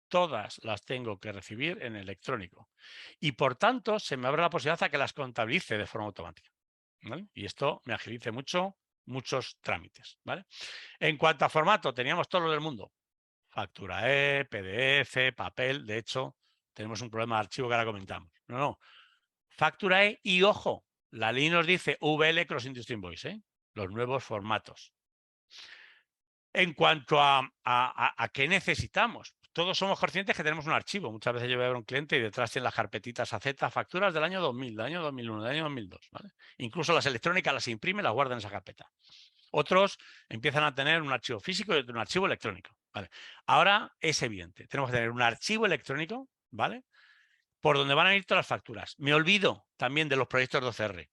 Todas las tengo que recibir en electrónico. Y por tanto, se me abre la posibilidad a que las contabilice de forma automática, ¿vale? Y esto me agilice mucho muchos trámites, ¿vale? En cuanto a formato, teníamos todo lo del mundo. Factura E, PDF, papel. De hecho, tenemos un problema de archivo que ahora comentamos. No, no. Factura E y, ojo, la ley nos dice VL Cross Industry Invoice, ¿eh? Los nuevos formatos. En cuanto a qué necesitamos, todos somos conscientes que tenemos un archivo. Muchas veces yo voy a ver a un cliente y detrás tiene las carpetitas AZ, facturas del año 2000, del año 2001, del año 2002. ¿Vale? Incluso las electrónicas las imprime y las guarda en esa carpeta. Otros empiezan a tener un archivo físico y un archivo electrónico. ¿Vale? Ahora es evidente, tenemos que tener un archivo electrónico, ¿vale? Por donde van a ir todas las facturas. Me olvido también de los proyectos de OCR.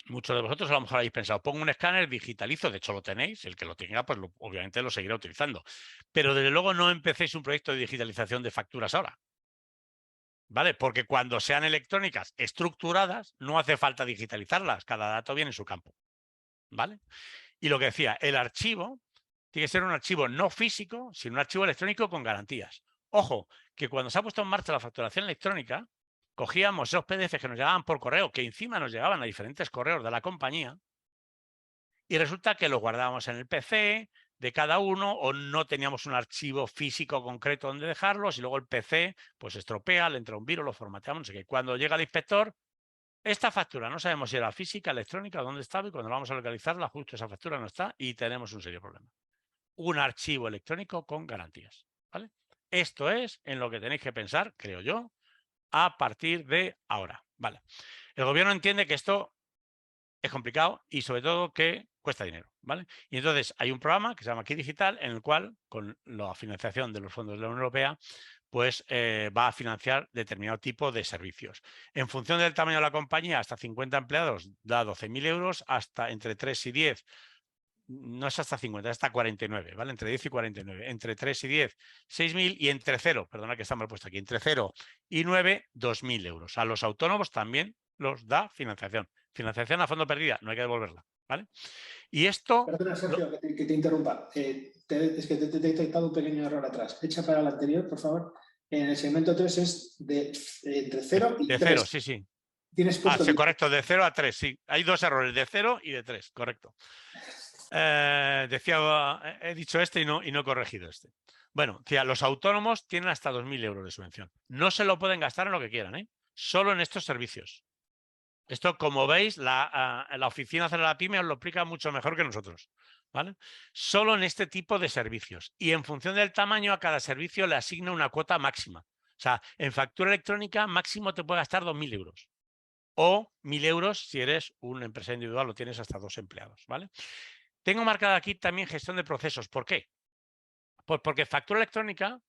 Muchos de vosotros a lo mejor habéis pensado, pongo un escáner, digitalizo, de hecho lo tenéis, el que lo tenga, pues obviamente lo seguirá utilizando. Pero desde luego no empecéis un proyecto de digitalización de facturas ahora, ¿vale? Porque cuando sean electrónicas estructuradas, no hace falta digitalizarlas, cada dato viene en su campo, ¿vale? Y lo que decía, el archivo tiene que ser un archivo no físico, sino un archivo electrónico con garantías. Ojo, que cuando se ha puesto en marcha la facturación electrónica, cogíamos esos PDFs que nos llegaban por correo, que encima nos llegaban a diferentes correos de la compañía, y resulta que los guardábamos en el PC de cada uno o no teníamos un archivo físico concreto donde dejarlos y luego el PC pues estropea, le entra un virus, lo formateamos, no sé qué. Cuando llega el inspector, esta factura no sabemos si era física, electrónica, dónde estaba, y cuando la vamos a localizarla, justo esa factura no está y tenemos un serio problema. Un archivo electrónico con garantías, ¿vale? Esto es en lo que tenéis que pensar, creo yo, a partir de ahora, ¿vale? El gobierno entiende que esto es complicado y sobre todo que cuesta dinero, ¿vale? Y entonces hay un programa que se llama Aquí Digital, en el cual, con la financiación de los fondos de la Unión Europea, pues va a financiar determinado tipo de servicios. En función del tamaño de la compañía, hasta 50 empleados da 12.000 euros, hasta entre 3 y 10, no es hasta 50, es hasta 49, ¿vale? Entre 10 y 49. Entre 3 y 10, 6.000, y entre 0, perdona que está mal puesto aquí, entre 0 y 9, 2.000 euros. A los autónomos también los da financiación. Financiación a fondo perdida, no hay que devolverla, ¿vale? Y esto... Perdona, Sergio, que te interrumpa. Es que te he detectado un pequeño error atrás. Echa para el anterior, por favor. En el segmento 3 es entre 0 y 3. De 0, sí, sí. Tienes puesto Sí, correcto, de 0 a 3, sí. Hay 2 errores, de 0 y de 3, correcto. He dicho este y no he corregido este. Bueno, los autónomos tienen hasta 2.000 euros de subvención. No se lo pueden gastar en lo que quieran, ¿eh? Solo en estos servicios. Esto, como veis, la oficina Acelera Pyme os lo explica mucho mejor que nosotros, ¿vale? Solo en este tipo de servicios. Y en función del tamaño, a cada servicio le asigna una cuota máxima. O sea, en factura electrónica máximo te puede gastar 2.000 euros. O 1.000 euros si eres un empresario individual o tienes hasta 2 empleados, ¿vale? Tengo marcada aquí también gestión de procesos. ¿Por qué? Pues porque factura electrónica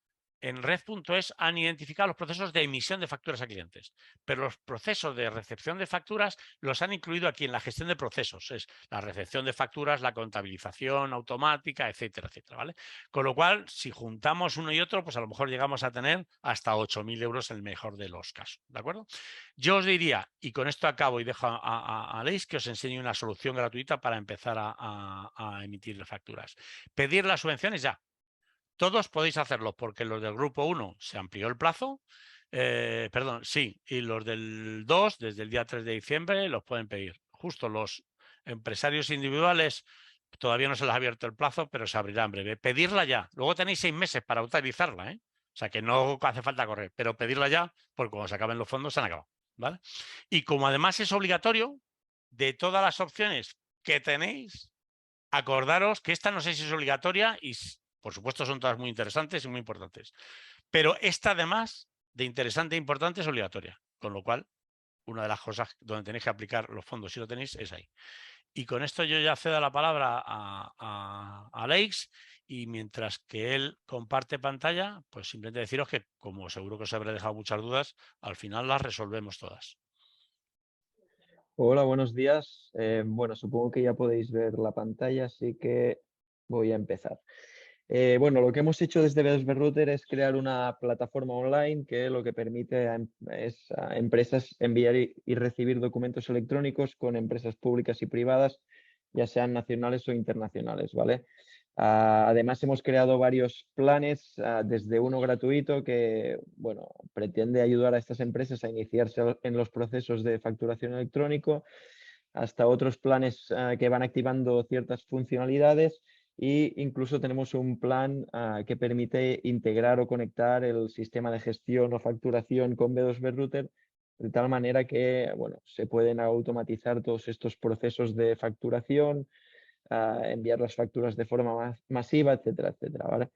en red.es han identificado los procesos de emisión de facturas a clientes, pero los procesos de recepción de facturas los han incluido aquí en la gestión de procesos. Es la recepción de facturas, la contabilización automática, etcétera, etcétera, ¿vale? Con lo cual, si juntamos uno y otro, pues a lo mejor llegamos a tener hasta 8.000 euros en el mejor de los casos, ¿de acuerdo? Yo os diría, y con esto acabo y dejo a Leis que os enseñe una solución gratuita para empezar a emitir facturas. Pedir las subvenciones ya. Todos podéis hacerlo porque los del grupo 1 se amplió el plazo, y los del 2 desde el día 3 de diciembre los pueden pedir. Justo los empresarios individuales todavía no se les ha abierto el plazo, pero se abrirá en breve. Pedirla ya. Luego tenéis 6 meses para utilizarla, ¿eh? O sea que no hace falta correr, pero pedirla ya porque cuando se acaben los fondos se han acabado, ¿vale? Y como además es obligatorio, de todas las opciones que tenéis, acordaros que esta no sé si es obligatoria y por supuesto son todas muy interesantes y muy importantes. Pero esta además de interesante e importante es obligatoria. Con lo cual, una de las cosas donde tenéis que aplicar los fondos si lo tenéis es ahí. Y con esto yo ya cedo la palabra a Alex y mientras que él comparte pantalla, pues simplemente deciros que como seguro que os habré dejado muchas dudas, al final las resolvemos todas. Hola, buenos días. Bueno, supongo que ya podéis ver la pantalla, así que voy a empezar. Bueno, lo que hemos hecho desde B2B Router es crear una plataforma online que lo que permite a empresas enviar y recibir documentos electrónicos con empresas públicas y privadas, ya sean nacionales o internacionales, ¿vale? Además, hemos creado varios planes, desde uno gratuito que, bueno, pretende ayudar a estas empresas a iniciarse en los procesos de facturación electrónico, hasta otros planes que van activando ciertas funcionalidades e incluso tenemos un plan que permite integrar o conectar el sistema de gestión o facturación con B2B Router de tal manera que, bueno, se pueden automatizar todos estos procesos de facturación, enviar las facturas de forma masiva, etcétera, etcétera, ¿vale?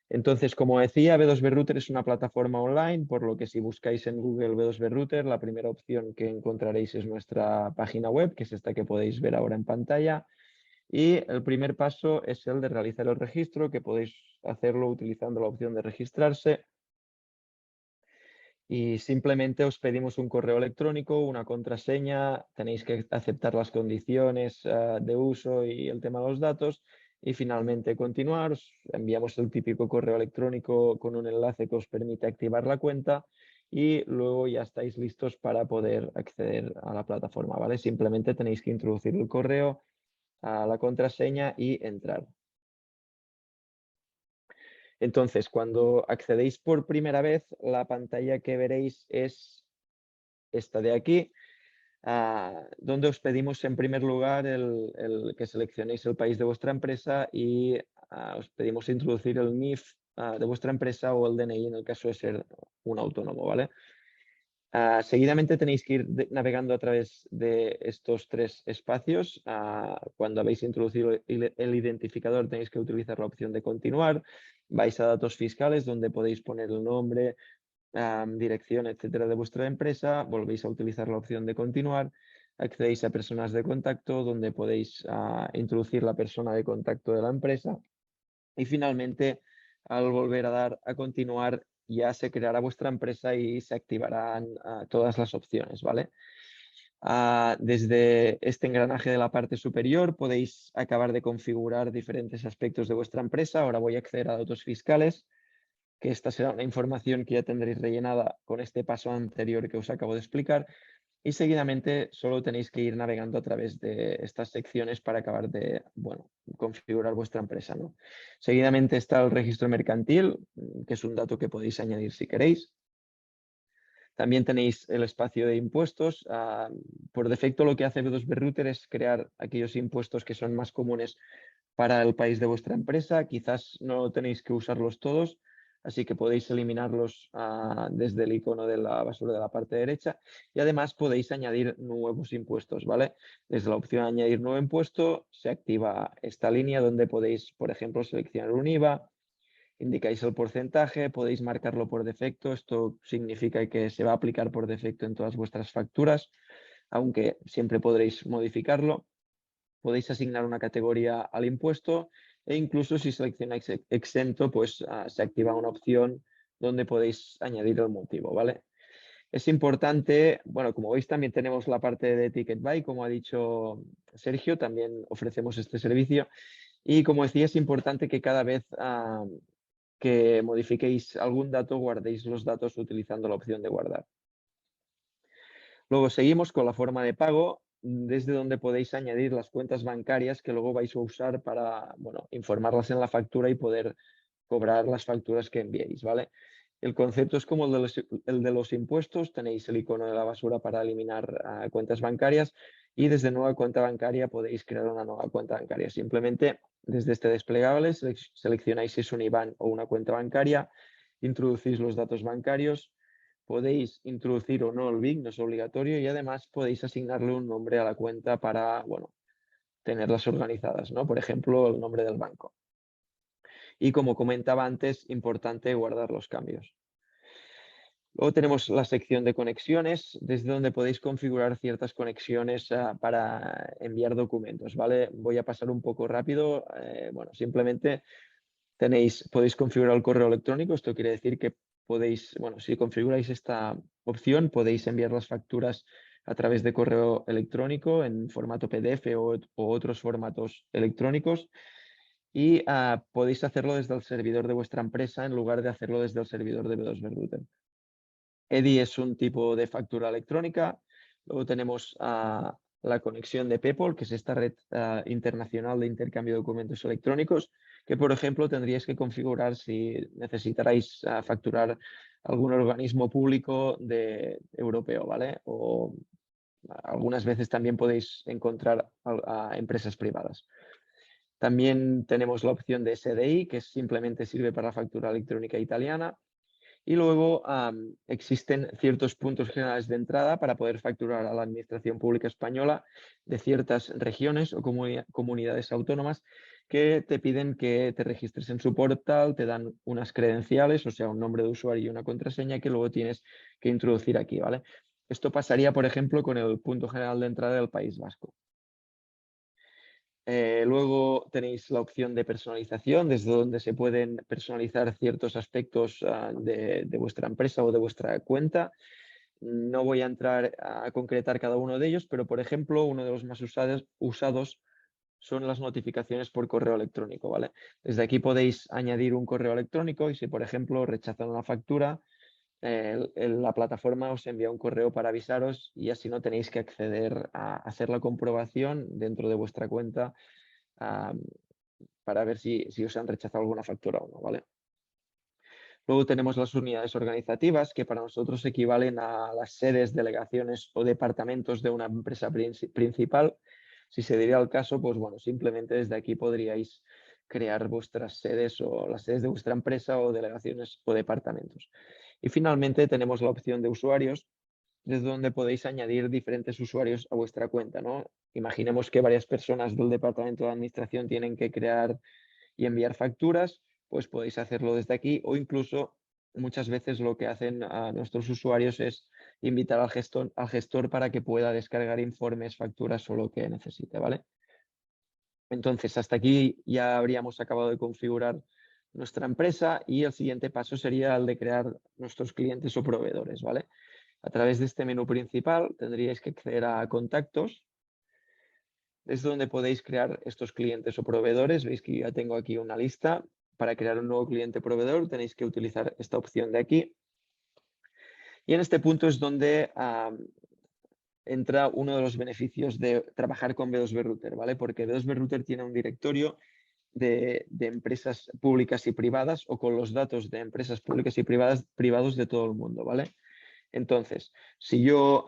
Entonces, como decía, B2B Router es una plataforma online, por lo que si buscáis en Google B2B Router, la primera opción que encontraréis es nuestra página web, que es esta que podéis ver ahora en pantalla. Y el primer paso es el de realizar el registro, que podéis hacerlo utilizando la opción de registrarse. Y simplemente os pedimos un correo electrónico, una contraseña, tenéis que aceptar las condiciones de uso y el tema de los datos. Y finalmente continuar, os enviamos el típico correo electrónico con un enlace que os permite activar la cuenta y luego ya estáis listos para poder acceder a la plataforma, ¿vale? Simplemente tenéis que introducir el correo, la contraseña y entrar. Entonces, cuando accedéis por primera vez, la pantalla que veréis es esta de aquí, donde os pedimos en primer lugar el que seleccionéis el país de vuestra empresa y os pedimos introducir el NIF de vuestra empresa o el DNI en el caso de ser un autónomo, ¿vale? Seguidamente tenéis que ir navegando a través de estos 3 espacios. Cuando habéis introducido el identificador tenéis que utilizar la opción de continuar. Vais a datos fiscales donde podéis poner el nombre, dirección, etcétera, de vuestra empresa. Volvéis a utilizar la opción de continuar. Accedéis a personas de contacto donde podéis introducir la persona de contacto de la empresa. Y finalmente, al volver a dar a continuar, ya se creará vuestra empresa y se activarán todas las opciones, ¿vale? Desde este engranaje de la parte superior podéis acabar de configurar diferentes aspectos de vuestra empresa. Ahora voy a acceder a datos fiscales, que esta será una información que ya tendréis rellenada con este paso anterior que os acabo de explicar. y seguidamente solo tenéis que ir navegando a través de estas secciones para acabar de, bueno, configurar vuestra empresa, ¿no? Seguidamente está el registro mercantil, que es un dato que podéis añadir si queréis. También tenéis el espacio de impuestos. Por defecto lo que hace B2B Router es crear aquellos impuestos que son más comunes para el país de vuestra empresa. Quizás no tenéis que usarlos todos, así que podéis eliminarlos desde el icono de la basura de la parte derecha y además podéis añadir nuevos impuestos, ¿vale? Desde la opción añadir nuevo impuesto se activa esta línea donde podéis, por ejemplo, seleccionar un IVA, indicáis el porcentaje, podéis marcarlo por defecto. Esto significa que se va a aplicar por defecto en todas vuestras facturas, aunque siempre podréis modificarlo. Podéis asignar una categoría al impuesto e incluso si seleccionáis exento, pues se activa una opción donde podéis añadir el motivo, ¿vale? Es importante, bueno, como veis también tenemos la parte de Ticket Buy, como ha dicho Sergio, también ofrecemos este servicio. Y como decía, es importante que cada vez que modifiquéis algún dato, guardéis los datos utilizando la opción de guardar. Luego seguimos con la forma de pago, desde donde podéis añadir las cuentas bancarias que luego vais a usar para, bueno, informarlas en la factura y poder cobrar las facturas que enviéis, ¿vale? El concepto es como el de los impuestos. Tenéis el icono de la basura para eliminar cuentas bancarias y desde nueva cuenta bancaria podéis crear una nueva cuenta bancaria. Simplemente desde este desplegable seleccionáis si es un IBAN o una cuenta bancaria, introducís los datos bancarios, podéis introducir o no el BIC, no es obligatorio, y además podéis asignarle un nombre a la cuenta para, bueno, tenerlas organizadas, ¿no? Por ejemplo, el nombre del banco. Y como comentaba antes, importante guardar los cambios. Luego tenemos la sección de conexiones, desde donde podéis configurar ciertas conexiones para enviar documentos, ¿vale? Voy a pasar un poco rápido. Bueno, simplemente podéis configurar el correo electrónico. Esto quiere decir que podéis, bueno, si configuráis esta opción, podéis enviar las facturas a través de correo electrónico en formato PDF o otros formatos electrónicos. Y podéis hacerlo desde el servidor de vuestra empresa en lugar de hacerlo desde el servidor de B2B Router. EDI es un tipo de factura electrónica. Luego tenemos la conexión de PayPal, que es esta red internacional de intercambio de documentos electrónicos, que por ejemplo tendríais que configurar si necesitarais facturar algún organismo público europeo, ¿vale? O algunas veces también podéis encontrar a empresas privadas. También tenemos la opción de SDI, que simplemente sirve para la factura electrónica italiana. Y luego existen ciertos puntos generales de entrada para poder facturar a la Administración Pública Española de ciertas regiones o comunidades autónomas que te piden que te registres en su portal, te dan unas credenciales, o sea, un nombre de usuario y una contraseña que luego tienes que introducir aquí, ¿vale? Esto pasaría, por ejemplo, con el punto general de entrada del País Vasco. Luego tenéis la opción de personalización, desde donde se pueden personalizar ciertos aspectos de vuestra empresa o de vuestra cuenta. No voy a entrar a concretar cada uno de ellos, pero por ejemplo, uno de los más usados son las notificaciones por correo electrónico, ¿vale? Desde aquí podéis añadir un correo electrónico y si, por ejemplo, rechazan una factura, la plataforma os envía un correo para avisaros y así no tenéis que acceder a hacer la comprobación dentro de vuestra cuenta para ver si os han rechazado alguna factura o no, ¿vale? Luego tenemos las unidades organizativas, que para nosotros equivalen a las sedes, delegaciones o departamentos de una empresa principal. Si se diría el caso, pues bueno, simplemente desde aquí podríais crear vuestras sedes o las sedes de vuestra empresa o delegaciones o departamentos. Y finalmente tenemos la opción de usuarios, desde donde podéis añadir diferentes usuarios a vuestra cuenta, ¿no? Imaginemos que varias personas del departamento de administración tienen que crear y enviar facturas, pues podéis hacerlo desde aquí o incluso muchas veces lo que hacen a nuestros usuarios es invitar al gestor para que pueda descargar informes, facturas o lo que necesite, ¿vale? Entonces, hasta aquí ya habríamos acabado de configurar nuestra empresa y el siguiente paso sería el de crear nuestros clientes o proveedores, ¿vale? A través de este menú principal tendríais que acceder a contactos, desde donde podéis crear estos clientes o proveedores. Veis que ya tengo aquí una lista. Para crear un nuevo cliente proveedor tenéis que utilizar esta opción de aquí. Y en este punto es donde entra uno de los beneficios de trabajar con B2B Router, ¿vale? Porque B2B Router tiene un directorio de empresas públicas y privadas o con los datos de empresas públicas y privados de todo el mundo, ¿vale? Entonces, si yo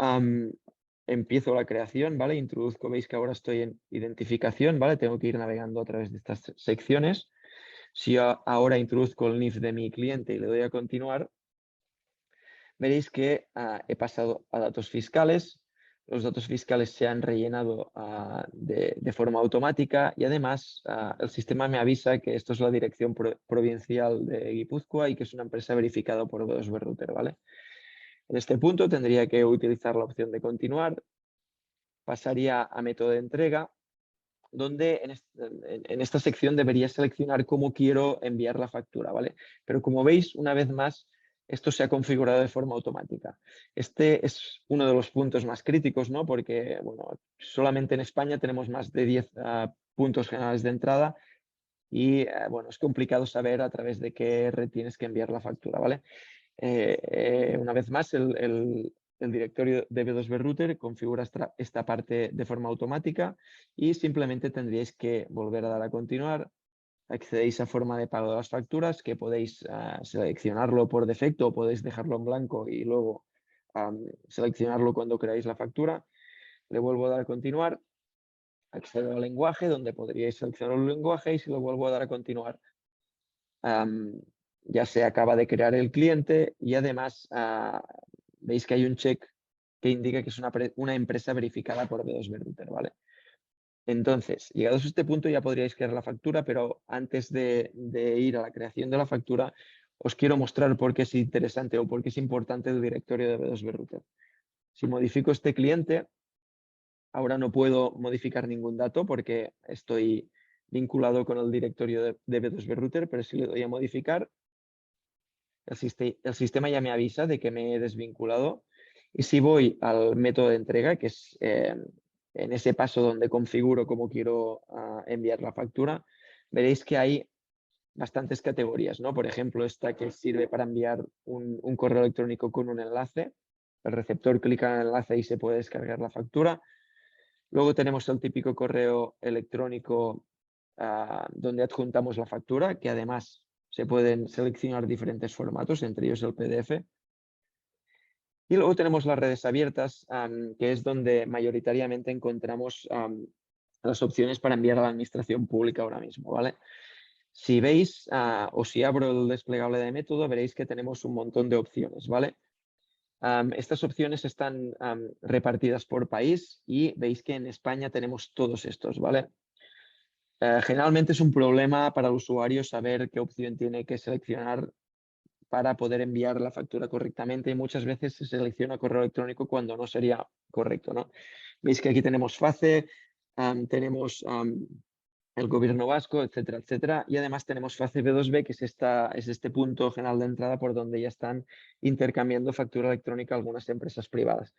empiezo la creación, ¿vale? Introduzco, veis que ahora estoy en identificación, ¿vale? Tengo que ir navegando a través de estas secciones. Si yo ahora introduzco el NIF de mi cliente y le doy a continuar, veréis que he pasado a datos fiscales. Los datos fiscales se han rellenado de forma automática y además el sistema me avisa que esto es la dirección provincial de Guipúzcoa y que es una empresa verificada por B2B Router, ¿vale? En este punto tendría que utilizar la opción de continuar, pasaría a método de entrega, donde en esta sección debería seleccionar cómo quiero enviar la factura, ¿vale? Pero como veis, una vez más, esto se ha configurado de forma automática. Este es uno de los puntos más críticos, ¿no? Porque, bueno, solamente en España tenemos más de 10 puntos generales de entrada y, bueno, es complicado saber a través de qué red tienes que enviar la factura, ¿vale? Una vez más, el directorio de B2B Router configura esta parte de forma automática y simplemente tendríais que volver a dar a continuar. Accedéis a forma de pago de las facturas, que podéis seleccionarlo por defecto o podéis dejarlo en blanco y luego seleccionarlo cuando creáis la factura. Le vuelvo a dar a continuar. Accedo al lenguaje, donde podríais seleccionar un lenguaje y si lo vuelvo a dar a continuar. Ya se acaba de crear el cliente y además veis que hay un check que indica que es una empresa verificada por B2B Router, ¿vale? Entonces, llegados a este punto ya podríais crear la factura, pero antes de ir a la creación de la factura, os quiero mostrar por qué es interesante o por qué es importante el directorio de B2B Router. Si modifico este cliente, ahora no puedo modificar ningún dato porque estoy vinculado con el directorio de B2B Router, pero si le doy a modificar, el sistema ya me avisa de que me he desvinculado. Y si voy al método de entrega, que es en ese paso donde configuro cómo quiero enviar la factura, veréis que hay bastantes categorías, ¿no? Por ejemplo, esta que sirve para enviar un correo electrónico con un enlace. El receptor clica en el enlace y se puede descargar la factura. Luego tenemos el típico correo electrónico donde adjuntamos la factura, que además se pueden seleccionar diferentes formatos, entre ellos el PDF. Y luego tenemos las redes abiertas, que es donde mayoritariamente encontramos las opciones para enviar a la administración pública ahora mismo, ¿vale? Si veis o si abro el desplegable de método, veréis que tenemos un montón de opciones, ¿vale? Estas opciones están repartidas por país y veis que en España tenemos todos estos, ¿vale? Generalmente es un problema para el usuario saber qué opción tiene que seleccionar para poder enviar la factura correctamente y muchas veces se selecciona correo electrónico cuando no sería correcto, ¿no? Veis que aquí tenemos FACE, tenemos el gobierno vasco, etcétera, etcétera, y además tenemos FACE B2B, que es este punto general de entrada por donde ya están intercambiando factura electrónica algunas empresas privadas.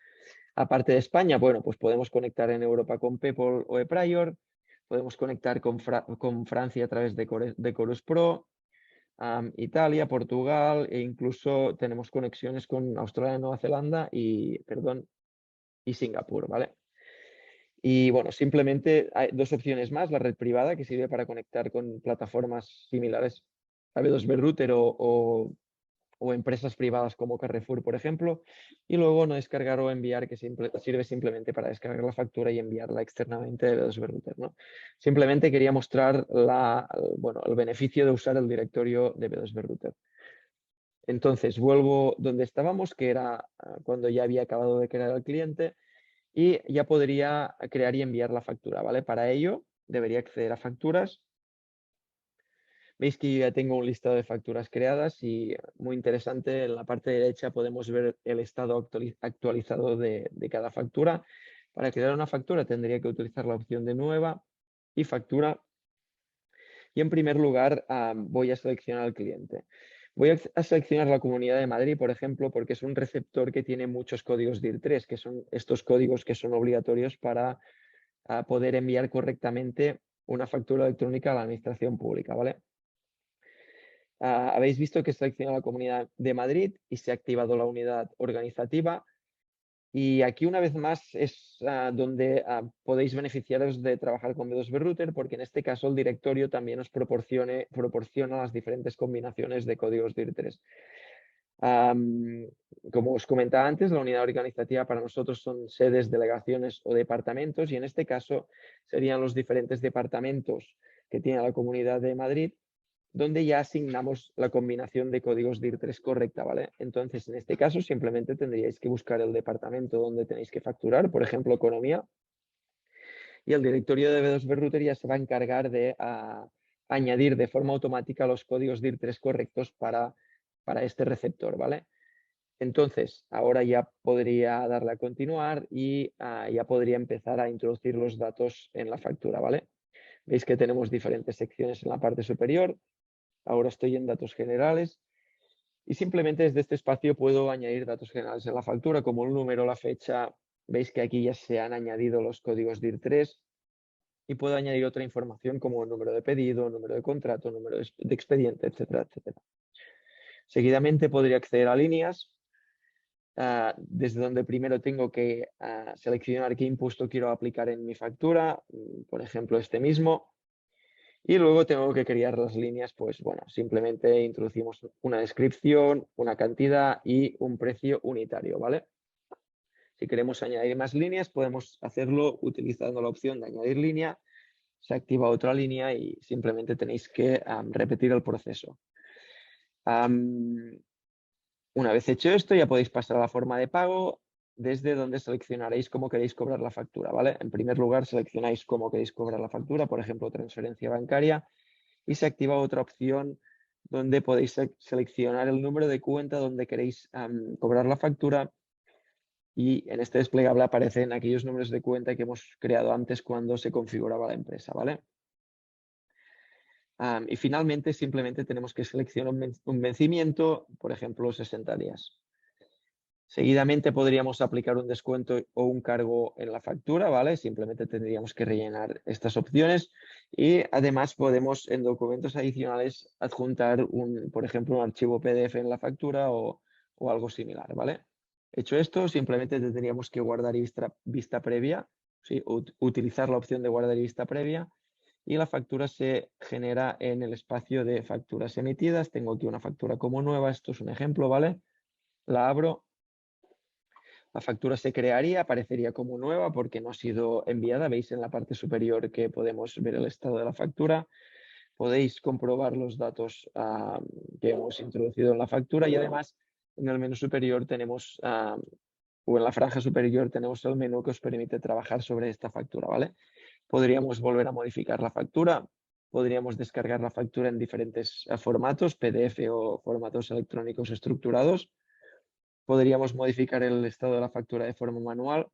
Aparte de España, bueno, pues podemos conectar en Europa con PayPal o ePrior, podemos conectar con Francia a través de Chorus Pro, Italia, Portugal e incluso tenemos conexiones con Australia, Nueva Zelanda y Singapur, ¿vale? Y bueno, simplemente hay dos opciones más, la red privada que sirve para conectar con plataformas similares a B2B Router o empresas privadas como Carrefour, por ejemplo, y luego no descargar o enviar, que sirve simplemente para descargar la factura y enviarla externamente de B2B Router, ¿no? Simplemente quería mostrar el beneficio de usar el directorio de B2B Router. Entonces, vuelvo donde estábamos, que era cuando ya había acabado de crear el cliente, y ya podría crear y enviar la factura, ¿vale? Para ello, debería acceder a facturas. Veis que ya tengo un listado de facturas creadas y muy interesante, en la parte derecha podemos ver el estado actualizado de cada factura. Para crear una factura tendría que utilizar la opción de nueva y factura. Y en primer lugar voy a seleccionar al cliente. Voy a seleccionar la Comunidad de Madrid, por ejemplo, porque es un receptor que tiene muchos códigos DIR3, que son estos códigos que son obligatorios para poder enviar correctamente una factura electrónica a la administración pública, ¿vale? Habéis visto que he seleccionado la Comunidad de Madrid y se ha activado la unidad organizativa Y aquí una vez más es donde podéis beneficiaros de trabajar con B2B Router, porque en este caso el directorio también os proporciona las diferentes combinaciones de códigos DIR3. Como os comentaba antes, la unidad organizativa para nosotros son sedes, delegaciones o departamentos, y en este caso serían los diferentes departamentos que tiene la Comunidad de Madrid, donde ya asignamos la combinación de códigos DIR3 correcta, ¿vale? Entonces, en este caso, simplemente tendríais que buscar el departamento donde tenéis que facturar, por ejemplo, economía, y el directorio de B2B Router ya se va a encargar de añadir de forma automática los códigos DIR3 correctos para este receptor, ¿vale? Entonces, ahora ya podría darle a continuar y ya podría empezar a introducir los datos en la factura, ¿vale? Veis que tenemos diferentes secciones en la parte superior. Ahora estoy en datos generales y simplemente desde este espacio puedo añadir datos generales en la factura, como el número, la fecha. Veis que aquí ya se han añadido los códigos DIR3 y puedo añadir otra información como el número de pedido, número de contrato, número de expediente, etcétera, etcétera. Seguidamente podría acceder a líneas, desde donde primero tengo que seleccionar qué impuesto quiero aplicar en mi factura, por ejemplo este mismo. Y luego tengo que crear las líneas, pues bueno, simplemente introducimos una descripción, una cantidad y un precio unitario, ¿vale? Si queremos añadir más líneas, podemos hacerlo utilizando la opción de añadir línea. Se activa otra línea y simplemente tenéis que repetir el proceso. Una vez hecho esto, ya podéis pasar a la forma de pago, desde donde seleccionaréis cómo queréis cobrar la factura, ¿vale? En primer lugar, seleccionáis cómo queréis cobrar la factura, por ejemplo, transferencia bancaria, y se activa otra opción donde podéis seleccionar el número de cuenta donde queréis cobrar la factura, y en este desplegable aparecen aquellos números de cuenta que hemos creado antes cuando se configuraba la empresa, ¿vale? Y finalmente simplemente tenemos que seleccionar un vencimiento, por ejemplo, 60 días. Seguidamente podríamos aplicar un descuento o un cargo en la factura, ¿vale? Simplemente tendríamos que rellenar estas opciones y además podemos en documentos adicionales adjuntar, por ejemplo, un archivo PDF en la factura o algo similar, ¿vale? Hecho esto, simplemente tendríamos que guardar vista previa, ¿sí? Utilizar la opción de guardar vista previa, y la factura se genera en el espacio de facturas emitidas. Tengo aquí una factura como nueva, esto es un ejemplo, ¿vale? La abro. La factura se crearía, aparecería como nueva porque no ha sido enviada. Veis en la parte superior que podemos ver el estado de la factura. Podéis comprobar los datos que hemos introducido en la factura, y además en el menú superior tenemos, o en la franja superior tenemos el menú que os permite trabajar sobre esta factura, ¿vale? Podríamos volver a modificar la factura. Podríamos descargar la factura en diferentes formatos, PDF o formatos electrónicos estructurados. Podríamos modificar el estado de la factura de forma manual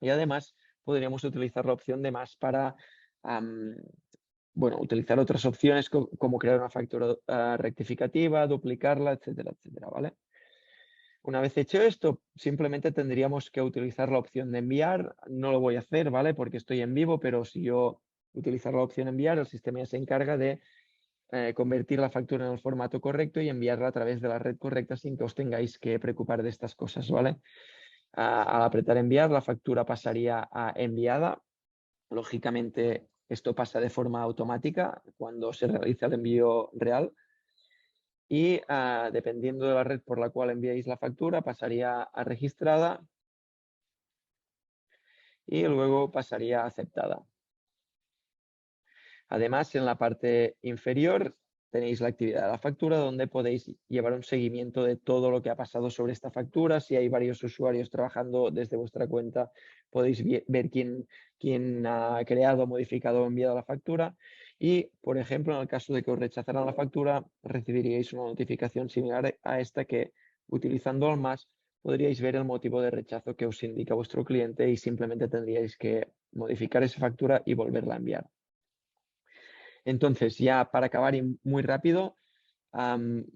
y además podríamos utilizar la opción de más para utilizar otras opciones como crear una factura rectificativa, duplicarla, etcétera, etcétera, ¿vale? Una vez hecho esto, simplemente tendríamos que utilizar la opción de enviar. No lo voy a hacer, ¿vale? Porque estoy en vivo, pero si yo utilizar la opción enviar, el sistema ya se encarga de convertir la factura en el formato correcto y enviarla a través de la red correcta sin que os tengáis que preocupar de estas cosas, ¿vale? Al apretar enviar, la factura pasaría a enviada. Lógicamente, esto pasa de forma automática cuando se realiza el envío real. Y dependiendo de la red por la cual enviáis la factura, pasaría a registrada y luego pasaría a aceptada. Además, en la parte inferior tenéis la actividad de la factura, donde podéis llevar un seguimiento de todo lo que ha pasado sobre esta factura. Si hay varios usuarios trabajando desde vuestra cuenta, podéis ver quién ha creado, modificado o enviado la factura. Y, por ejemplo, en el caso de que os rechazaran la factura, recibiríais una notificación similar a esta que, utilizando el más, podríais ver el motivo de rechazo que os indica vuestro cliente y simplemente tendríais que modificar esa factura y volverla a enviar. Entonces, ya para acabar y muy rápido,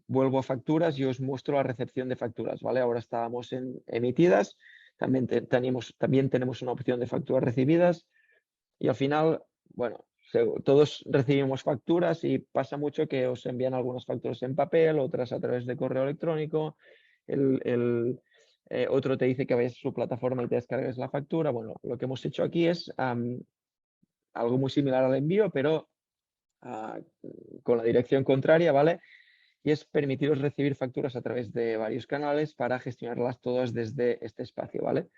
vuelvo a facturas y os muestro la recepción de facturas, ¿vale? Ahora estábamos en emitidas, también tenemos una opción de facturas recibidas y al final, bueno, todos recibimos facturas y pasa mucho que os envían algunas facturas en papel, otras a través de correo electrónico. El otro te dice que vayas a su plataforma y te descargues la factura. Bueno, lo que hemos hecho aquí es algo muy similar al envío, pero con la dirección contraria, ¿vale? Y es permitiros recibir facturas a través de varios canales para gestionarlas todas desde este espacio, ¿vale?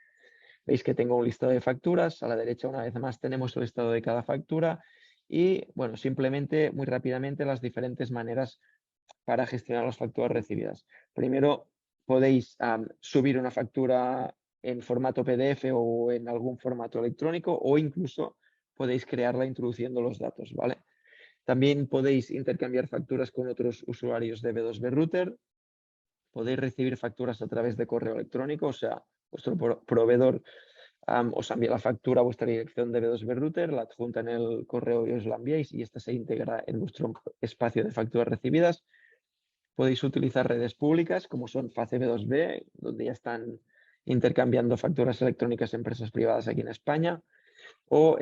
Veis que tengo un listado de facturas, a la derecha una vez más tenemos el listado de cada factura y, bueno, simplemente, muy rápidamente, las diferentes maneras para gestionar las facturas recibidas. Primero, podéis subir una factura en formato PDF o en algún formato electrónico o incluso podéis crearla introduciendo los datos, ¿vale? También podéis intercambiar facturas con otros usuarios de B2B Router. Podéis recibir facturas a través de correo electrónico, o sea, vuestro proveedor os envía la factura a vuestra dirección de B2B Router, la adjunta en el correo y os la enviáis y esta se integra en vuestro espacio de facturas recibidas. Podéis utilizar redes públicas como son FACE-B2B, donde ya están intercambiando facturas electrónicas empresas privadas aquí en España, o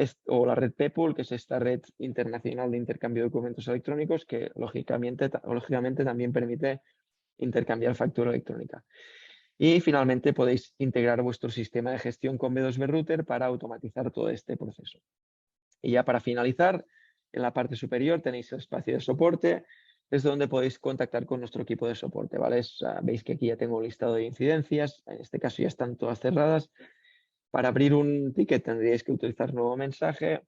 la red PEPUL, que es esta red internacional de intercambio de documentos electrónicos que lógicamente también permite intercambiar factura electrónica. Y finalmente podéis integrar vuestro sistema de gestión con B2B Router para automatizar todo este proceso. Y ya para finalizar, en la parte superior tenéis el espacio de soporte, desde donde podéis contactar con nuestro equipo de soporte, ¿vale? Veis que aquí ya tengo un listado de incidencias, en este caso ya están todas cerradas. Para abrir un ticket tendríais que utilizar nuevo mensaje,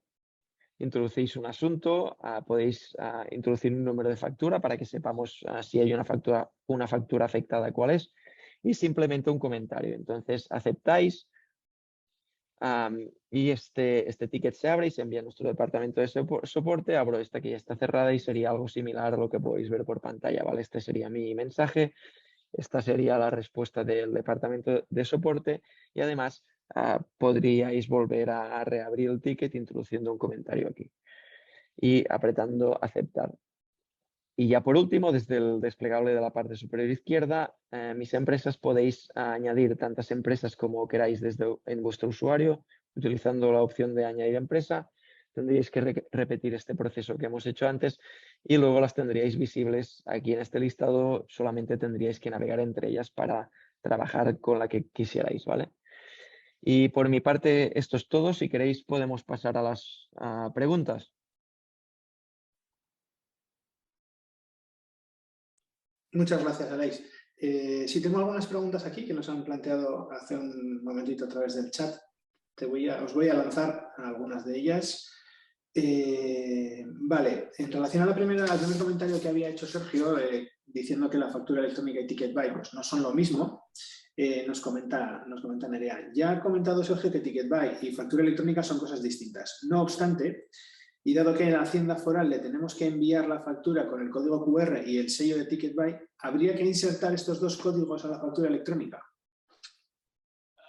introducís un asunto, podéis introducir un número de factura para que sepamos si hay una factura afectada, cuál es, y simplemente un comentario. Entonces aceptáis y este ticket se abre y se envía a nuestro departamento de soporte. Abro esta que ya está cerrada y sería algo similar a lo que podéis ver por pantalla, ¿vale? Este sería mi mensaje, esta sería la respuesta del departamento de soporte y además podríais volver a reabrir el ticket introduciendo un comentario aquí y apretando aceptar. Y ya por último, desde el desplegable de la parte superior izquierda, mis empresas podéis añadir tantas empresas como queráis en vuestro usuario, utilizando la opción de añadir empresa. Tendríais que repetir este proceso que hemos hecho antes y luego las tendríais visibles aquí en este listado. Solamente tendríais que navegar entre ellas para trabajar con la que quisierais, ¿vale? Y por mi parte, esto es todo. Si queréis, podemos pasar a las preguntas. Muchas gracias, Aleix. Sí, tengo algunas preguntas aquí que nos han planteado hace un momentito a través del chat. Os voy a lanzar algunas de ellas. Vale, en relación al primer comentario que había hecho Sergio, diciendo que la factura electrónica y Ticket Buy pues, no son lo mismo, nos comenta Nerea. Ya ha comentado Sergio que Ticket Buy y factura electrónica son cosas distintas. No obstante, y dado que en la Hacienda Foral le tenemos que enviar la factura con el código QR y el sello de Ticket Buy, ¿habría que insertar estos dos códigos a la factura electrónica?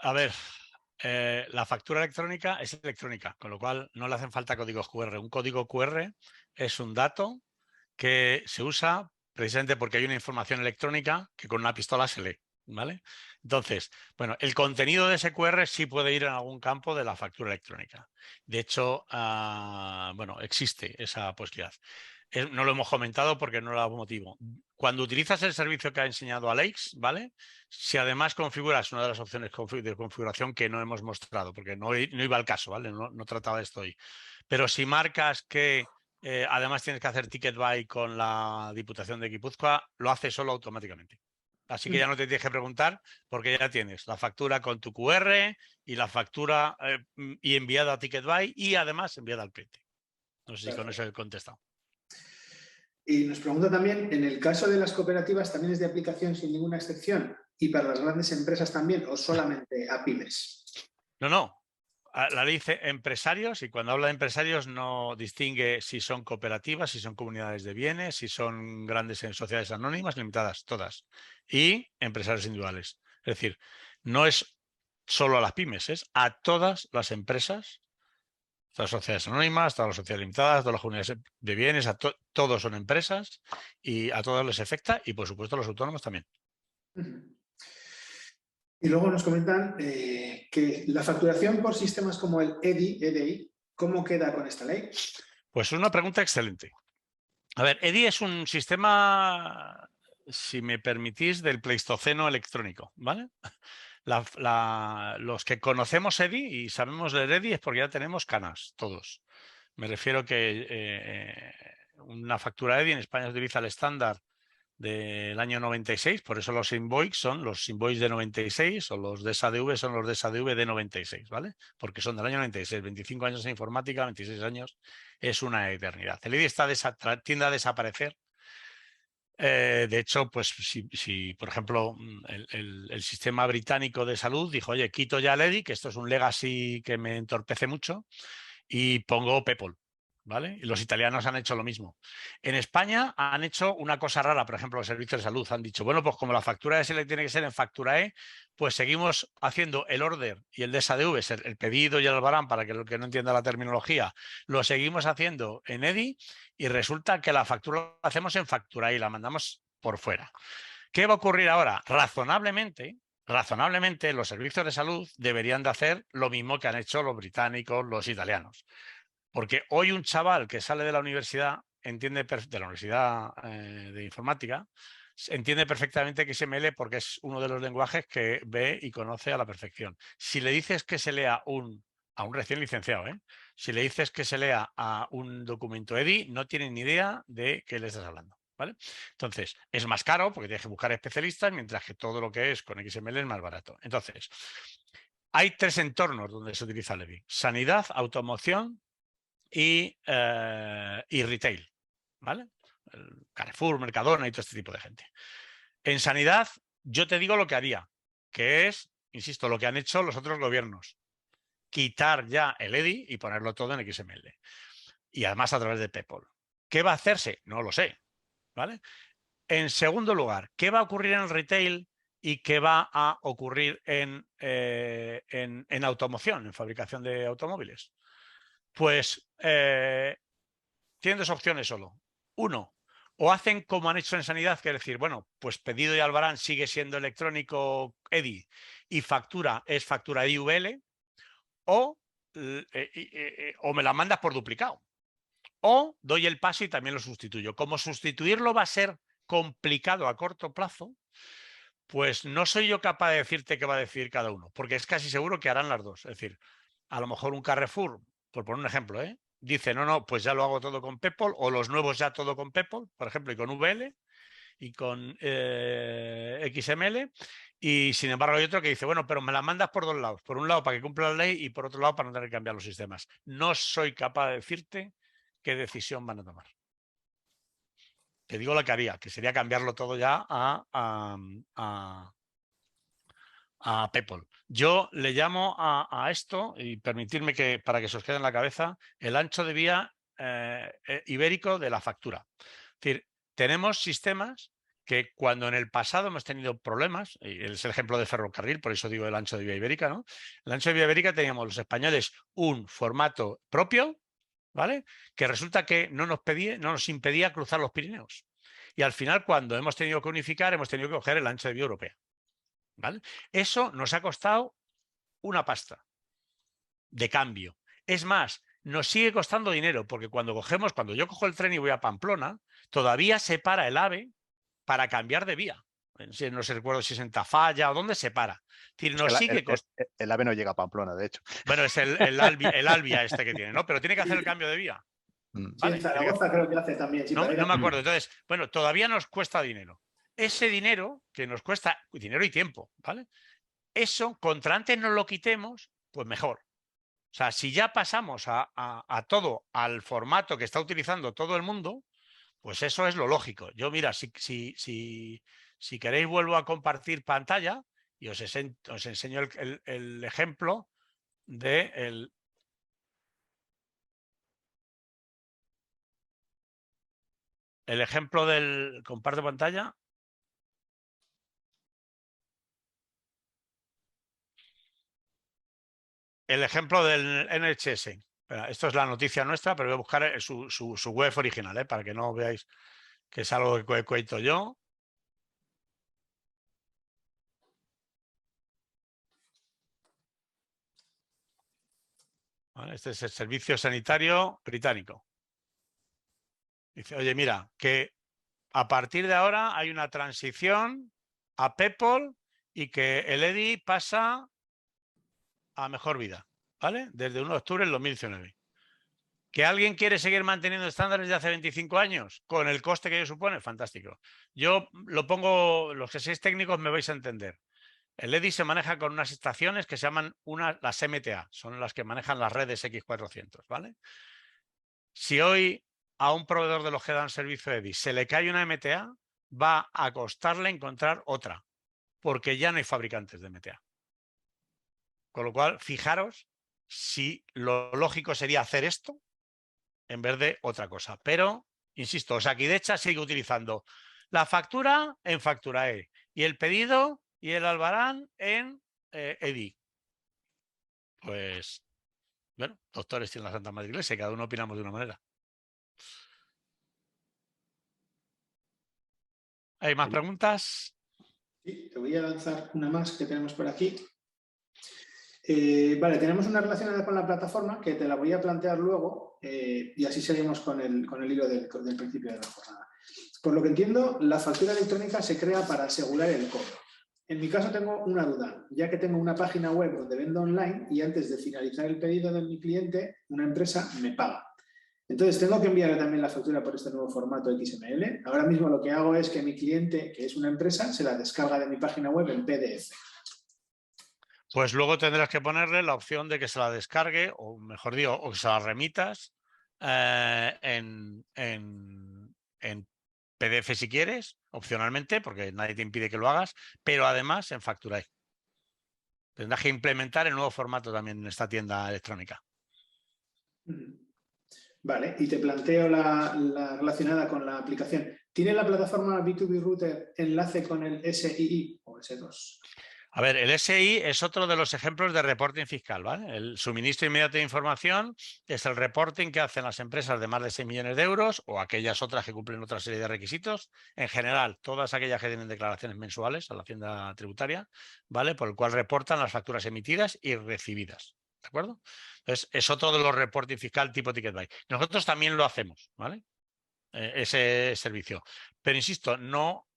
A ver, la factura electrónica es electrónica, con lo cual no le hacen falta códigos QR. Un código QR es un dato que se usa precisamente porque hay una información electrónica que con una pistola se lee, ¿vale? Entonces, bueno, el contenido de ese QR sí puede ir en algún campo de la factura electrónica. De hecho, bueno, existe esa posibilidad. No lo hemos comentado porque no lo motivo. Cuando utilizas el servicio que ha enseñado Aleix, ¿vale? Si además configuras una de las opciones de configuración que no hemos mostrado, porque no iba al caso, ¿vale? No trataba de esto hoy. Pero si marcas que además tienes que hacer Ticket Buy con la Diputación de Guipúzcoa, lo hace solo automáticamente. Así que ya no te tienes que preguntar porque ya tienes la factura con tu QR y la factura y enviada a Ticket Buy y además enviada al cliente. No sé si con eso he contestado. Y nos pregunta también, ¿en el caso de las cooperativas también es de aplicación sin ninguna excepción? ¿Y para las grandes empresas también o solamente a pymes? No. La ley dice empresarios y cuando habla de empresarios no distingue si son cooperativas, si son comunidades de bienes, si son grandes sociedades anónimas, limitadas, todas. Y empresarios individuales. Es decir, no es solo a las pymes, es a todas las empresas, todas las sociedades anónimas, todas las sociedades limitadas, todas las comunidades de bienes, todos son empresas y a todos les afecta y por supuesto a los autónomos también. Y luego nos comentan que la facturación por sistemas como el EDI, ¿cómo queda con esta ley? Pues una pregunta excelente. A ver, EDI es un sistema, si me permitís, del Pleistoceno electrónico, ¿vale? Los que conocemos EDI y sabemos leer EDI es porque ya tenemos canas, todos. Me refiero que una factura EDI en España utiliza el estándar del año 96, por eso los invoice son los invoice de 96 o los de SADV son los de SADV de 96, ¿vale? Porque son del año 96, 25 años en informática, 26 años es una eternidad. El EDI tiende a desaparecer. De hecho, pues si por ejemplo, el sistema británico de salud dijo, oye, quito ya el EDI, que esto es un legacy que me entorpece mucho, y pongo PEPOL, ¿vale? Y los italianos han hecho lo mismo. En España han hecho una cosa rara, por ejemplo, los servicios de salud han dicho, bueno, pues como la factura SL tiene que ser en factura E, pues seguimos haciendo el order y el de SADV, el pedido y el albarán, para que el que no entienda la terminología, lo seguimos haciendo en EDI y resulta que la factura la hacemos en factura E y la mandamos por fuera. ¿Qué va a ocurrir ahora? Razonablemente, los servicios de salud deberían de hacer lo mismo que han hecho los británicos, los italianos. Porque hoy un chaval que sale de la universidad, de la universidad de informática, entiende perfectamente que XML porque es uno de los lenguajes que ve y conoce a la perfección. Si le dices que se lea a un recién licenciado, si le dices que se lea a un documento EDI, no tiene ni idea de qué le estás hablando. ¿Vale? Entonces, es más caro porque tienes que buscar especialistas, mientras que todo lo que es con XML es más barato. Entonces, hay 3 entornos donde se utiliza el EDI: sanidad, automoción y retail. ¿Vale? El Carrefour, Mercadona y todo este tipo de gente. En sanidad, yo te digo lo que haría, que es, insisto, lo que han hecho los otros gobiernos: quitar ya el EDI y ponerlo todo en XML. Y además a través de PEPOL. ¿Qué va a hacerse? No lo sé. ¿Vale? En segundo lugar, ¿qué va a ocurrir en el retail y qué va a ocurrir en automoción, en fabricación de automóviles? Pues tienen 2 opciones solo. Uno, o hacen como han hecho en sanidad, que es decir, bueno, pues pedido y albarán sigue siendo electrónico EDI y factura es factura IVL, o me la mandas por duplicado. O doy el paso y también lo sustituyo. Como sustituirlo va a ser complicado a corto plazo, pues no soy yo capaz de decirte qué va a decir cada uno, porque es casi seguro que harán las dos. Es decir, a lo mejor un Carrefour, por poner un ejemplo, dice, no, pues ya lo hago todo con PEPOL, o los nuevos ya todo con PEPOL, por ejemplo, y con VL y con XML, y sin embargo hay otro que dice, bueno, pero me la mandas por 2 lados. Por un lado para que cumpla la ley y por otro lado para no tener que cambiar los sistemas. No soy capaz de decirte qué decisión van a tomar. Te digo lo que haría, que sería cambiarlo todo ya a PEPOL. Yo le llamo a esto, y permitirme que para que se os quede en la cabeza, el ancho de vía ibérico de la factura. Es decir, tenemos sistemas que cuando en el pasado hemos tenido problemas, y es el ejemplo de ferrocarril, por eso digo el ancho de vía ibérica, ¿no? El ancho de vía ibérica teníamos los españoles un formato propio, ¿vale? Que resulta que no nos impedía cruzar los Pirineos. Y al final, cuando hemos tenido que unificar, hemos tenido que coger el ancho de vía europea. ¿Vale? Eso nos ha costado una pasta de cambio. Es más, nos sigue costando dinero, porque cuando yo cojo el tren y voy a Pamplona, todavía se para el AVE para cambiar de vía. No sé, recuerdo si es en Tafalla o dónde se para. Es decir, nos sigue costando. El AVE no llega a Pamplona, de hecho. Bueno, es el Albia este que tiene, ¿no? Pero tiene que hacer el cambio de vía. Sí, en Zaragoza creo que hace también. No me acuerdo. Entonces, bueno, todavía nos cuesta dinero. Ese dinero que nos cuesta dinero y tiempo, ¿vale? Eso, contra antes no lo quitemos, pues mejor. O sea, si ya pasamos a todo al formato que está utilizando todo el mundo, pues eso es lo lógico. Yo, mira, si queréis vuelvo a compartir pantalla y os enseño el ejemplo de el ejemplo del comparte pantalla. El ejemplo del NHS. Esto es la noticia nuestra, pero voy a buscar su web original, para que no veáis que es algo que cuento yo. ¿Vale? Este es el Servicio Sanitario Británico. Dice, oye, mira, que a partir de ahora hay una transición a PEPOL y que el EDI pasa a mejor vida, ¿vale? Desde 1 de octubre del 2019. ¿Que alguien quiere seguir manteniendo estándares de hace 25 años con el coste que ello supone? Fantástico. Yo lo pongo, los que seáis técnicos me vais a entender. El EDI se maneja con unas estaciones que se llaman las MTA, son las que manejan las redes X400, ¿vale? Si hoy a un proveedor de los que dan servicio de EDI se le cae una MTA, va a costarle encontrar otra, porque ya no hay fabricantes de MTA. Con lo cual, fijaros si lo lógico sería hacer esto en vez de otra cosa. Pero, insisto, Osakidecha sigue utilizando la factura en Facturae y el pedido y el albarán en EDI. Pues, bueno, doctores tienen la Santa Madre Iglesia y cada uno opinamos de una manera. ¿Hay más preguntas? Sí, te voy a lanzar una más que tenemos por aquí. Vale, tenemos una relacionada con la plataforma que te la voy a plantear luego y así seguimos con el hilo del principio de la jornada. Por lo que entiendo, la factura electrónica se crea para asegurar el cobro. En mi caso tengo una duda, ya que tengo una página web donde vendo online y antes de finalizar el pedido de mi cliente, una empresa me paga. Entonces, tengo que enviarle también la factura por este nuevo formato XML. Ahora mismo lo que hago es que mi cliente, que es una empresa, se la descarga de mi página web en PDF. Pues luego tendrás que ponerle la opción de que se la descargue, o mejor digo, o que se la remitas en PDF si quieres, opcionalmente, porque nadie te impide que lo hagas, pero además en Facturae. Tendrás que implementar el nuevo formato también en esta tienda electrónica. Vale, y te planteo la relacionada con la aplicación. ¿Tiene la plataforma B2B Router enlace con el SII o S2? A ver, el SI es otro de los ejemplos de reporting fiscal, ¿vale? El suministro inmediato de información es el reporting que hacen las empresas de más de 6 millones de euros o aquellas otras que cumplen otra serie de requisitos. En general, todas aquellas que tienen declaraciones mensuales a la Hacienda Tributaria, ¿vale? Por el cual reportan las facturas emitidas y recibidas, ¿de acuerdo? Entonces, es otro de los reporting fiscal tipo Ticket Buy. Nosotros también lo hacemos, ¿vale? Ese servicio. Pero insisto, no,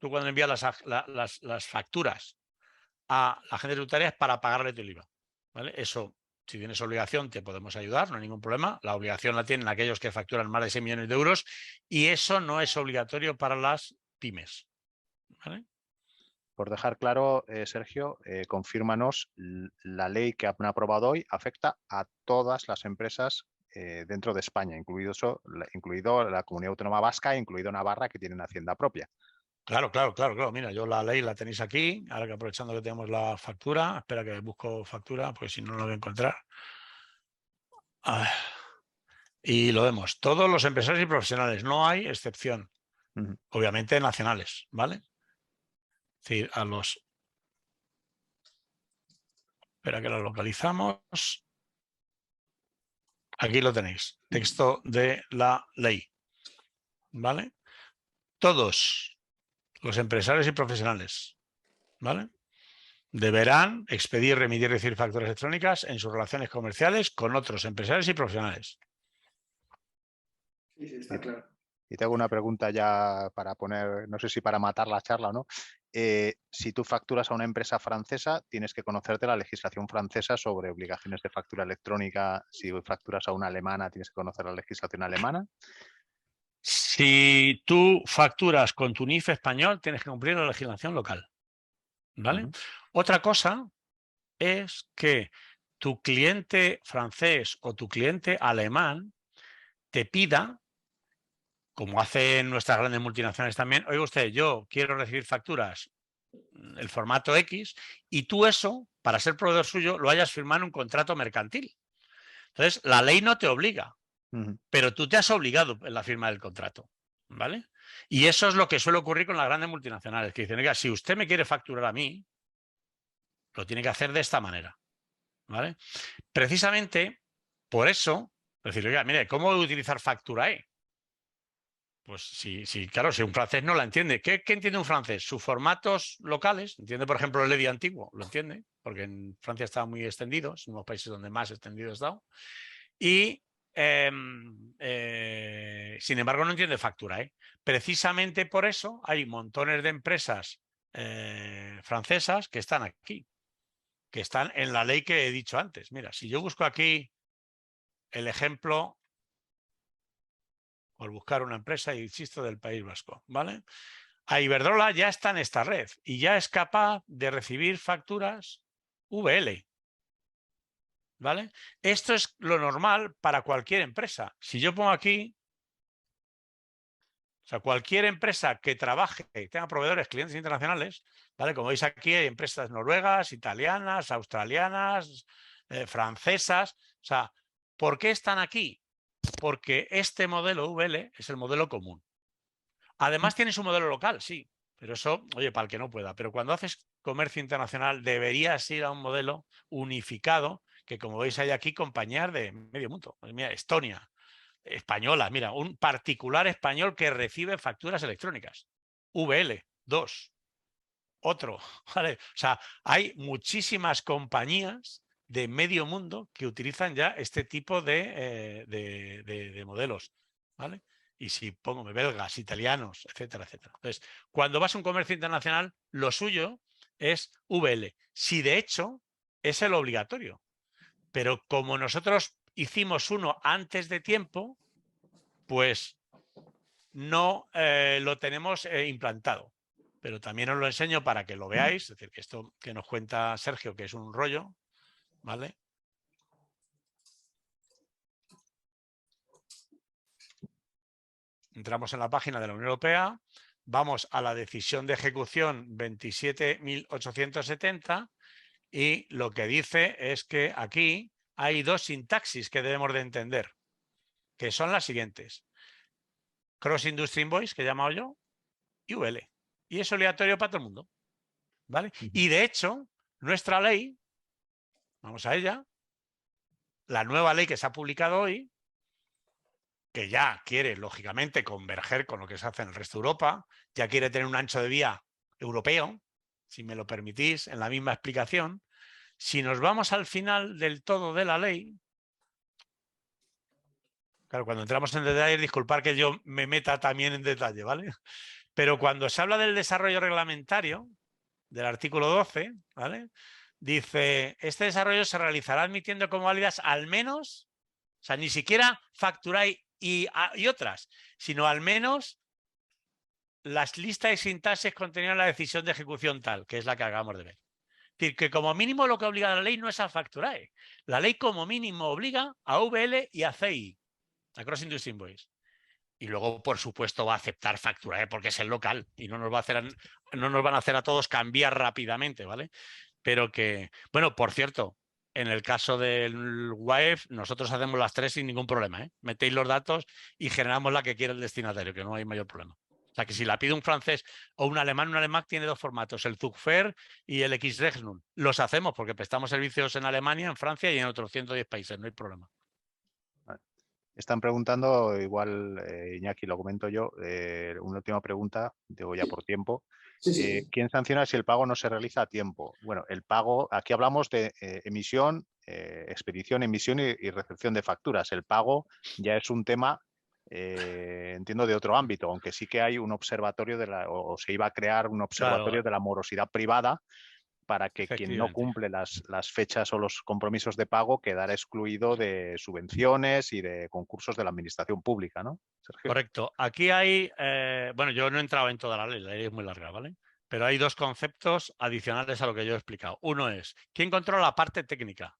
tú cuando envías las facturas a la agencia tributaria es para pagarle tu IVA, ¿vale? Eso, si tienes obligación, te podemos ayudar, no hay ningún problema. La obligación la tienen aquellos que facturan más de 6 millones de euros y eso no es obligatorio para las pymes, ¿vale? Por dejar claro, Sergio, confírmanos, la ley que han aprobado hoy afecta a todas las empresas dentro de España, incluido la Comunidad Autónoma Vasca e incluido Navarra, que tienen hacienda propia. Claro. Mira, yo la ley la tenéis aquí, ahora que aprovechando que tenemos la factura, espera que busco factura, porque si no, no la voy a encontrar. A ver. Y lo vemos, todos los empresarios y profesionales, no hay excepción, obviamente nacionales, ¿vale? Es decir, a los... Espera que lo localizamos. Aquí lo tenéis, texto de la ley, ¿vale? Todos los empresarios y profesionales, ¿vale? Deberán expedir, remitir y recibir facturas electrónicas en sus relaciones comerciales con otros empresarios y profesionales. Sí, está claro. Y te hago una pregunta ya para poner, no sé si para matar la charla o no. Si tú facturas a una empresa francesa, tienes que conocerte la legislación francesa sobre obligaciones de factura electrónica. Si facturas a una alemana, tienes que conocer la legislación alemana. Si tú facturas con tu NIF español, tienes que cumplir la legislación local, ¿vale? Otra cosa es que tu cliente francés o tu cliente alemán te pida, como hacen nuestras grandes multinacionales también, oiga usted, yo quiero recibir facturas, el formato X, y tú eso, para ser proveedor suyo, lo hayas firmado en un contrato mercantil. Entonces, la ley no te obliga, pero tú te has obligado en la firma del contrato, ¿vale? Y eso es lo que suele ocurrir con las grandes multinacionales, que dicen, oiga, si usted me quiere facturar a mí, lo tiene que hacer de esta manera, ¿vale? Precisamente por eso, decir, oiga, mire, ¿cómo voy a utilizar Facturae? Pues sí, claro, si un francés no la entiende. ¿Qué entiende un francés? Sus formatos locales, entiende por ejemplo el EDI antiguo, lo entiende, porque en Francia está muy extendido, es uno de los países donde más extendido está. Y sin embargo no entiende Facturae. Precisamente por eso hay montones de empresas francesas que están aquí, que están en la ley que he dicho antes. Mira, si yo busco aquí el ejemplo, por buscar una empresa, insisto, del País Vasco, ¿vale? A Iberdrola ya está en esta red y ya es capaz de recibir facturas VL, ¿vale? Esto es lo normal para cualquier empresa. Si yo pongo aquí, o sea, cualquier empresa que trabaje, que tenga proveedores, clientes internacionales, ¿vale? Como veis aquí hay empresas noruegas, italianas, australianas, francesas. O sea, ¿por qué están aquí? Porque este modelo VL es el modelo común. Además tiene su modelo local, sí, pero eso, oye, para el que no pueda. Pero cuando haces comercio internacional deberías ir a un modelo unificado que, como veis, hay aquí compañías de medio mundo. Pues mira, Estonia, española, mira, un particular español que recibe facturas electrónicas. VL, 2. Otro, ¿vale? O sea, hay muchísimas compañías de medio mundo que utilizan ya este tipo de modelos, ¿vale? Y si pongo belgas, italianos, etcétera, etcétera. Entonces, cuando vas a un comercio internacional, lo suyo es VL. Si de hecho es el obligatorio. Pero como nosotros hicimos uno antes de tiempo, pues no lo tenemos implantado. Pero también os lo enseño para que lo veáis, es decir, que esto que nos cuenta Sergio, que es un rollo, ¿vale? Entramos en la página de la Unión Europea, vamos a la decisión de ejecución 27.870 y lo que dice es que aquí hay dos sintaxis que debemos de entender, que son las siguientes. Cross Industry Invoice, que he llamado yo, y VL. Y es obligatorio para todo el mundo, ¿vale? Y de hecho, nuestra ley, vamos a ella, la nueva ley que se ha publicado hoy, que ya quiere, lógicamente, converger con lo que se hace en el resto de Europa, ya quiere tener un ancho de vía europeo, si me lo permitís, en la misma explicación. Si nos vamos al final del todo de la ley, claro, cuando entramos en detalle, disculpad que yo me meta también en detalle, ¿vale? Pero cuando se habla del desarrollo reglamentario, del artículo 12, ¿vale? Dice, este desarrollo se realizará admitiendo como válidas al menos, o sea, ni siquiera facturáis y otras, sino al menos las listas de sintaxis contenidas en la decisión de ejecución tal, que es la que acabamos de ver. Es decir, que como mínimo lo que obliga la ley no es a facturar. La ley como mínimo obliga a VL y a CI, a Cross Industry Invoice. Y luego, por supuesto, va a aceptar facturar porque es el local y no nos van a hacer a todos cambiar rápidamente, ¿vale? Pero que, bueno, por cierto, en el caso del WAEF, nosotros hacemos las tres sin ningún problema, ¿eh? Metéis los datos y generamos la que quiere el destinatario, que no hay mayor problema. O sea, que si la pide un francés o un alemán tiene dos formatos, el Zugfer y el Xregnum. Los hacemos porque prestamos servicios en Alemania, en Francia y en otros 110 países, no hay problema. Están preguntando, igual Iñaki, lo comento yo, una última pregunta, digo ya por tiempo. Sí, sí. ¿Quién sanciona si el pago no se realiza a tiempo? Bueno, el pago, aquí hablamos de emisión, expedición, emisión y recepción de facturas. El pago ya es un tema, entiendo, de otro ámbito, aunque sí que hay un observatorio o se iba a crear un observatorio Claro, de la morosidad privada para que quien no efectivamente. cumple las fechas o los compromisos de pago quedara excluido de subvenciones y de concursos de la administración pública, ¿no, Sergio? Correcto. Aquí hay, bueno, yo no he entrado en toda la ley es muy larga, ¿vale? Pero hay dos conceptos adicionales a lo que yo he explicado. Uno es, ¿quién controla la parte técnica?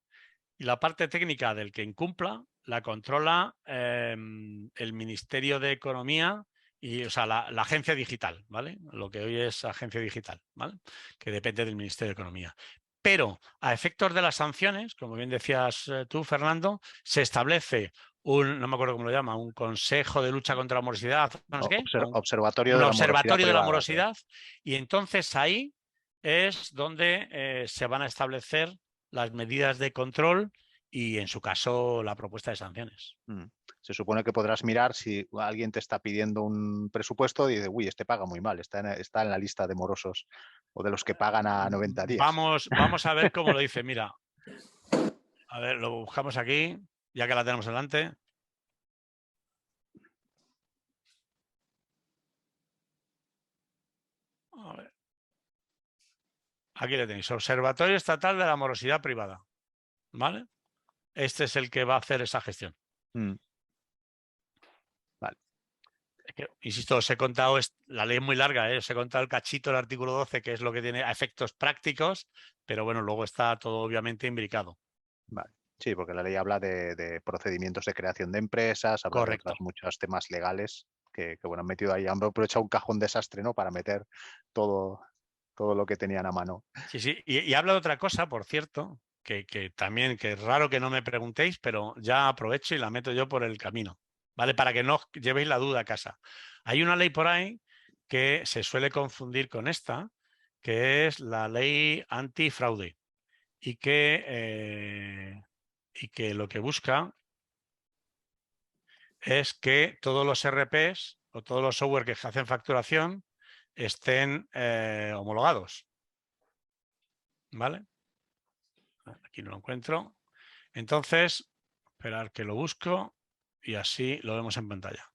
Y la parte técnica del que incumpla la controla el Ministerio de Economía y, o sea, la agencia digital, ¿vale? Lo que hoy es agencia digital, ¿vale? Que depende del Ministerio de Economía. Pero a efectos de las sanciones, como bien decías tú, Fernando, se establece no me acuerdo cómo lo llama, un consejo de lucha contra la morosidad, no sé qué, Observatorio un de la morosidad observatorio de la privada. morosidad, y entonces ahí es donde se van a establecer las medidas de control y, en su caso, la propuesta de sanciones. Se supone que podrás mirar si alguien te está pidiendo un presupuesto y dice, uy, este paga muy mal, está en la lista de morosos o de los que pagan a 90 días. Vamos a ver cómo lo dice. Mira, a ver, lo buscamos aquí, ya que la tenemos delante. A ver. Aquí le tenéis, Observatorio Estatal de la Morosidad Privada. ¿Vale? Este es el que va a hacer esa gestión. Vale. Es que, insisto, os he contado, la ley es muy larga, os he contado el cachito del artículo 12, que es lo que tiene a efectos prácticos, pero bueno, luego está todo obviamente imbricado. Vale. Sí, porque la ley habla de procedimientos de creación de empresas, habla de Correcto. otros muchos temas legales que bueno, han metido ahí, han aprovechado un cajón desastre, ¿no? Para meter todo lo que tenían a mano. Sí, sí. Y habla de otra cosa, por cierto, que también, que es raro que no me preguntéis, pero ya aprovecho y la meto yo por el camino, ¿vale? Para que no os llevéis la duda a casa. Hay una ley por ahí que se suele confundir con esta, que es la ley antifraude y que lo que busca es que todos los RPs o todos los software que hacen facturación estén homologados. ¿Vale? Aquí no lo encuentro. Entonces, esperar que lo busco y así lo vemos en pantalla.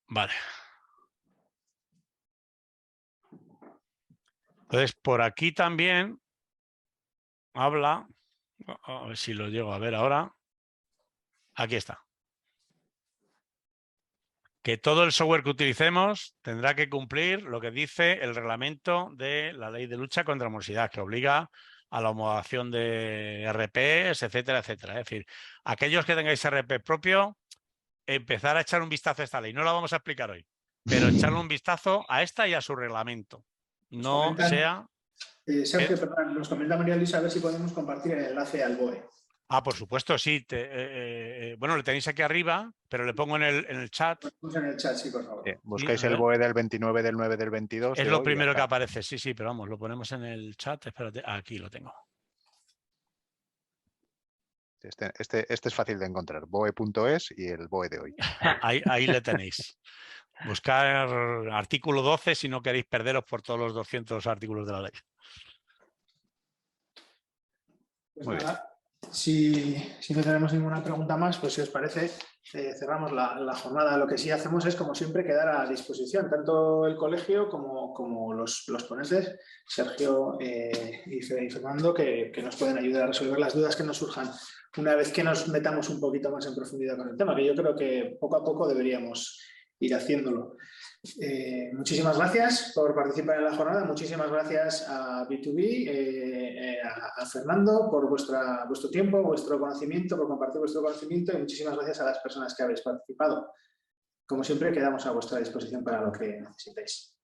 Vale. Entonces, por aquí también habla, a ver si lo llego a ver ahora. Aquí está. Que todo el software que utilicemos tendrá que cumplir lo que dice el reglamento de la Ley de Lucha contra la Morosidad, que obliga a la homologación de RPs, etcétera, etcétera. Es decir, aquellos que tengáis RP propio, empezar a echar un vistazo a esta ley. No la vamos a explicar hoy, pero echarle un vistazo a esta y a su reglamento. No sea... Sergio, perdón, nos comenta María Luisa a ver si podemos compartir el enlace al BOE. Ah, por supuesto, sí. Bueno, le tenéis aquí arriba, pero le pongo en el chat. Ponemos en el chat, sí, por favor. Buscáis Sí, el BOE del 29 del 9 del 22. Es lo primero que aparece, sí, sí, pero vamos, lo ponemos en el chat. Espérate, aquí lo tengo. Este es fácil de encontrar, boe.es y el BOE de hoy. Ahí le tenéis. Buscar artículo 12 si no queréis perderos por todos los 200 artículos de la ley. Pues Muy nada, si no tenemos ninguna pregunta más, pues si os parece, cerramos la jornada. Lo que sí hacemos es, como siempre, quedar a disposición, tanto el colegio como los ponentes, Sergio y Fernando, que nos pueden ayudar a resolver las dudas que nos surjan una vez que nos metamos un poquito más en profundidad con el tema, que yo creo que poco a poco deberíamos ir haciéndolo. Muchísimas gracias por participar en la jornada, muchísimas gracias a B2B, a Fernando por vuestro tiempo, vuestro conocimiento, por compartir vuestro conocimiento, y muchísimas gracias a las personas que habéis participado. Como siempre, quedamos a vuestra disposición para lo que necesitéis.